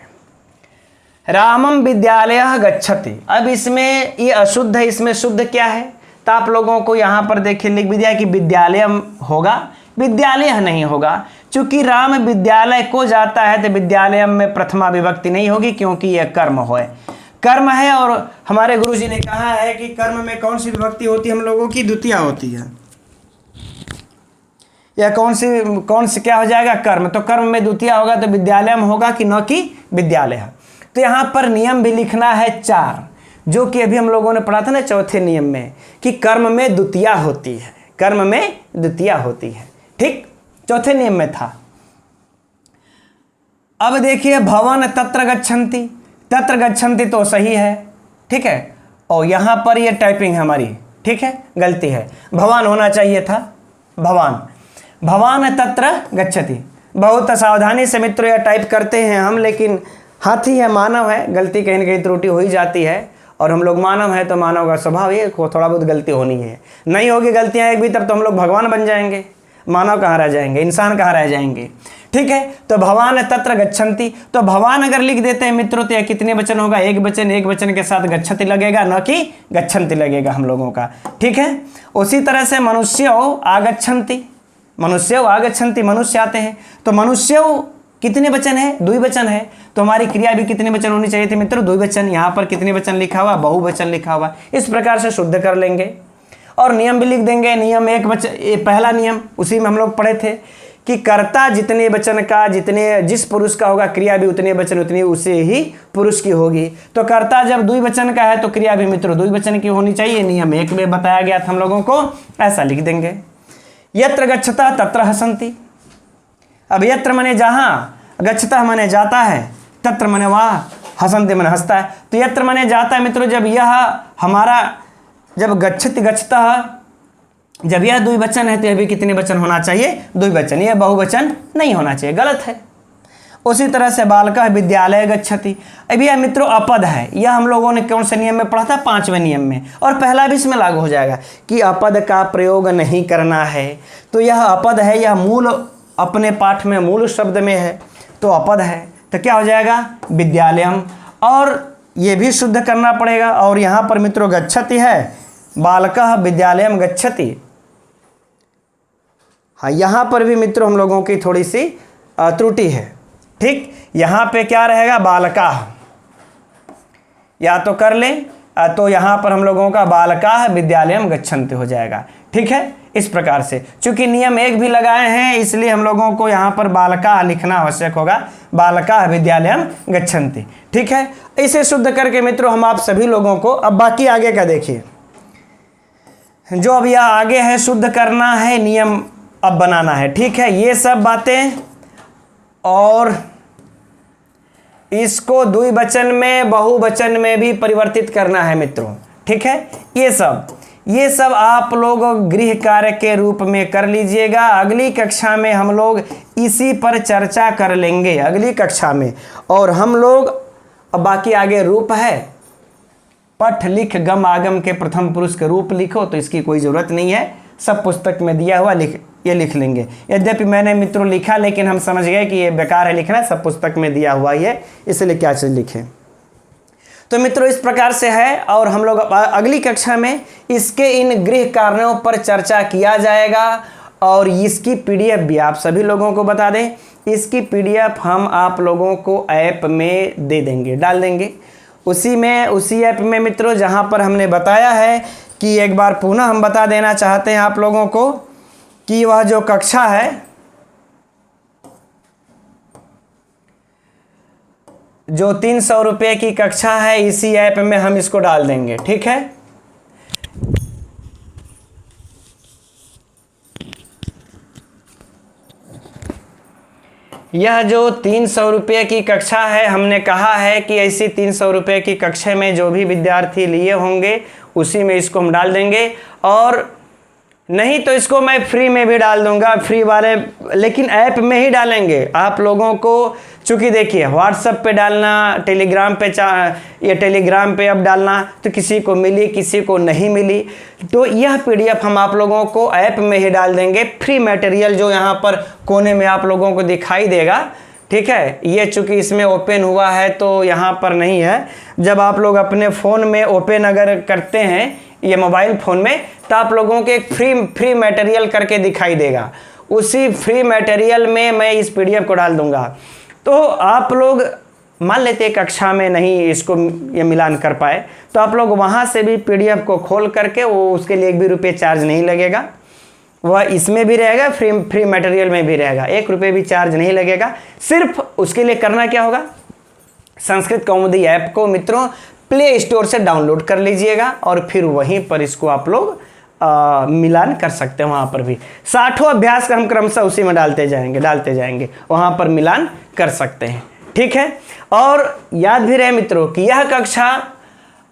रामम विद्यालयः गच्छति। अब इसमें ये अशुद्ध है, इसमें शुद्ध क्या है, तो आप लोगों को यहाँ पर देखिए लिख भी दिया कि विद्यालयम होगा, विद्यालय नहीं होगा। चूंकि राम विद्यालय को जाता है तो विद्यालयम में प्रथमा विभक्ति नहीं होगी, क्योंकि यह कर्म है, कर्म है। और हमारे गुरुजी ने कहा है कि कर्म में कौन सी विभक्ति होती है हम लोगों की, द्वितीया होती है। या कौन सी क्या हो जाएगा, कर्म। तो कर्म में द्वितीया होगा तो विद्यालयम होगा कि न कि विद्यालय। तो यहाँ पर नियम भी लिखना है 4, जो कि अभी हम लोगों ने पढ़ा था ना चौथे नियम में, कि कर्म में द्वितीया होती है, कर्म में द्वितीया होती है, ठीक, चौथे नियम में था। अब देखिए भवन तत्र गच्छन्ति, तत्र गच्छन्ति तो सही है, ठीक है, और यहां पर ये टाइपिंग हमारी ठीक है, गलती है, भवान होना चाहिए था, भवान, भवान तत्र गच्छति। बहुत सावधानी से मित्रों यह टाइप करते हैं हम, लेकिन हाथी है, मानव है, गलती कहीं ना कहीं त्रुटि हो ही जाती है, और हम लोग मानव है तो मानव का स्वभाव ये थोड़ा बहुत गलती होनी है, नहीं होगी गलतियां एक भी तब तो हम लोग भगवान बन जाएंगे, मानव कहाँ रह जाएंगे, इंसान कहाँ रह जाएंगे, ठीक है। तो भवान तत्र गच्छन्ति, तो भवान अगर लिख देते हैं मित्रों तो यह कितने वचन होगा, एक वचन, एक वचन के साथ गच्छति लगेगा, न कि गच्छन्ति लगेगा हम लोगों का, ठीक है। उसी तरह से मनुष्यो आगच्छन्ति, मनुष्यो आगच्छन्ति, मनुष्य आते हैं, तो मनुष्यो कितने वचन है, द्विवचन है, तो हमारी क्रिया भी कितने वचन होनी चाहिए थी मित्रों, द्विवचन। यहाँ पर कितने वचन लिखा हुआ, बहुवचन लिखा हुआ, इस प्रकार से शुद्ध कर लेंगे। और नियम भी लिख देंगे, नियम एक वचन, ये पहला नियम उसी में हम लोग पढ़े थे कि कर्ता जितने वचन का, जितने जिस पुरुष का होगा, क्रिया भी उतने वचन उतनी उसे ही पुरुष की होगी। तो कर्ता जब द्विवचन का है तो क्रिया भी मित्रों द्विवचन की होनी चाहिए, नियम 1 में बताया गया था हम लोगों को, ऐसा लिख देंगे। यत्र गच्छता तत्र हसन्ति, अब यत्र मने जहाँ, गच्छता मने जाता है, तत्र मने वहाँ, हसन्ति मने हंसता है। तो यत्र मने जाता है मित्रों, जब यह हमारा जब गच्छति गच्छता, जब यह द्विवचन है तो यह भी कितने वचन होना चाहिए, द्विवचन, यह बहुवचन नहीं होना चाहिए, गलत है। उसी तरह से बालकः विद्यालय गच्छति, अभी यह मित्रों अपद है, यह हम लोगों ने कौन से नियम में पढ़ा था, 5वें नियम में, और पहला भी इसमें लागू हो जाएगा कि अपद का प्रयोग नहीं करना है। तो यह अपद है, यह मूल अपने पाठ में मूल शब्द में है, तो अपद है, तो क्या हो जाएगा, विद्यालयम, और ये भी शुद्ध करना पड़ेगा। और यहाँ पर मित्रों गच्छति है, बालकः विद्यालयम गच्छति, हाँ यहाँ पर भी मित्रों हम लोगों की थोड़ी सी त्रुटि है, ठीक। यहाँ पे क्या रहेगा, बालकाः, या तो कर ले, तो यहाँ पर हम लोगों का बालकाः विद्यालयम गच्छन्ति हो जाएगा, ठीक है। इस प्रकार से चूंकि नियम 1 भी लगाए हैं, इसलिए हम लोगों को यहाँ पर बालकाः लिखना आवश्यक होगा, बालकाः विद्यालयम गच्छन्ति, ठीक है। इसे शुद्ध करके मित्रों हम आप सभी लोगों को, अब बाकी आगे का देखिए, जो अब यह आगे है शुद्ध करना है, नियम अब बनाना है, ठीक है। ये सब बातें, और इसको द्विवचन में बहुवचन में भी परिवर्तित करना है मित्रों, ठीक है। ये सब आप लोग गृह कार्य के रूप में कर लीजिएगा। अगली कक्षा में हम लोग इसी पर चर्चा कर लेंगे, अगली कक्षा में। और हम लोग अब बाकी आगे रूप है, पठ लिख गम आगम के प्रथम पुरुष के रूप लिखो, तो इसकी कोई ज़रूरत नहीं है, सब पुस्तक में दिया हुआ ये लिख लेंगे। यद्यपि मैंने मित्रों लिखा, लेकिन हम समझ गए कि ये बेकार है लिखना, सब पुस्तक में दिया हुआ ही है, इसलिए क्या चीज़ लिखें। तो मित्रों इस प्रकार से है, और हम लोग अगली कक्षा में इसके इन गृह कार्यों पर चर्चा किया जाएगा। और इसकी PDF भी आप सभी लोगों को बता दें, इसकी PDF हम आप लोगों को ऐप में दे देंगे, डाल देंगे उसी ऐप में मित्रों, जहां पर हमने बताया है कि एक बार पुनः हम बता देना चाहते हैं आप लोगों को कि वह जो कक्षा है, जो 300 रुपये की कक्षा है, इसी ऐप में हम इसको डाल देंगे, ठीक है। यह जो 300 रुपये की कक्षा है, हमने कहा है कि ऐसी 300 रुपये की कक्षा में जो भी विद्यार्थी लिए होंगे उसी में इसको हम डाल देंगे, और नहीं तो इसको मैं फ्री में भी डाल दूंगा, फ्री वाले, लेकिन ऐप में ही डालेंगे आप लोगों को। चूँकि देखिए व्हाट्सएप पे डालना, टेलीग्राम पे ये टेलीग्राम पे अब डालना, तो किसी को मिली किसी को नहीं मिली, तो यह पीडीएफ हम आप लोगों को ऐप में ही डाल देंगे। फ्री मटेरियल जो यहाँ पर कोने में आप लोगों को दिखाई देगा, ठीक है, ये चूँकि इसमें ओपन हुआ है तो यहाँ पर नहीं है। जब आप लोग अपने फ़ोन में ओपन अगर करते हैं ये मोबाइल फ़ोन में, तो आप लोगों के एक फ्री मटेरियल करके दिखाई देगा। उसी फ्री मटेरियल में मैं इस पीडीएफ को डाल दूंगा। तो आप लोग मान लेते कक्षा में नहीं इसको ये मिलान कर पाए, तो आप लोग वहाँ से भी पीडीएफ को खोल करके, वो उसके लिए 1 भी रुपये चार्ज नहीं लगेगा, वह इसमें भी रहेगा, फ्री मटेरियल में भी रहेगा, 1 रुपये भी चार्ज नहीं लगेगा। सिर्फ उसके लिए करना क्या होगा, संस्कृत कौमुदी ऐप को मित्रों प्ले स्टोर से डाउनलोड कर लीजिएगा, और फिर वहीं पर इसको आप लोग मिलान कर सकते हैं। वहाँ पर भी 60 अभ्यास का हम क्रमशः उसी में डालते जाएंगे, वहाँ पर मिलान कर सकते हैं, ठीक है। और याद भी रहे मित्रों कि यह कक्षा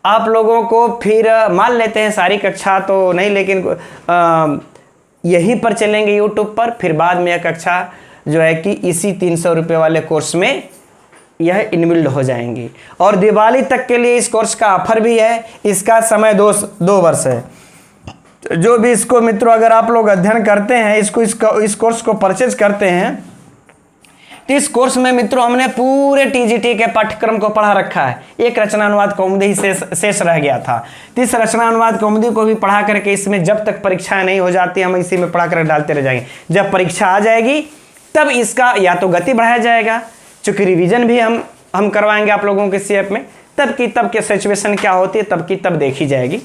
आप लोगों को फिर मान लेते हैं सारी कक्षा तो नहीं, लेकिन यहीं पर चलेंगे यूट्यूब पर, फिर बाद में यह कक्षा जो है कि इसी 300 रुपये वाले कोर्स में यह इनबिल्ड हो जाएंगी। और दिवाली तक के लिए इस कोर्स का ऑफर भी है, इसका समय 2 वर्ष है। जो भी इसको मित्रों अगर आप लोग अध्ययन करते हैं, इस कोर्स को परचेज करते हैं, तो इस कोर्स में मित्रों हमने पूरे टीजीटी के पाठ्यक्रम को पढ़ा रखा है। एक रचनानुवाद कौमुदी ही शेष रह गया था, तो इस रचनानुवाद कौमुदी को भी पढ़ा करके इसमें जब तक परीक्षाएं नहीं हो जाती हम इसी में पढ़ा कर डालते रह जाएंगे। जब परीक्षा आ जाएगी तब इसका या तो गति बढ़ाया जाएगा, चूँकि रिवीजन भी हम करवाएंगे आप लोगों के सीएफ में, तब की सिचुएशन क्या होती है तब की तब देखी जाएगी,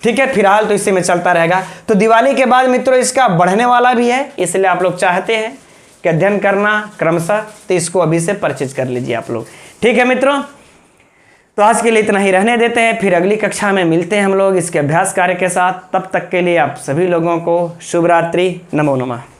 ठीक है। फिलहाल तो इसी में चलता रहेगा। तो दिवाली के बाद मित्रों इसका बढ़ने वाला भी है, इसलिए आप लोग चाहते हैं कि अध्ययन करना क्रमशः, तो इसको अभी से परचेज कर लीजिए आप लोग, ठीक है मित्रों। तो आज के लिए इतना ही रहने देते हैं, फिर अगली कक्षा में मिलते हैं हम लोग इसके अभ्यास कार्य के साथ। तब तक के लिए आप सभी लोगों को शुभ रात्रि, नमो नमः।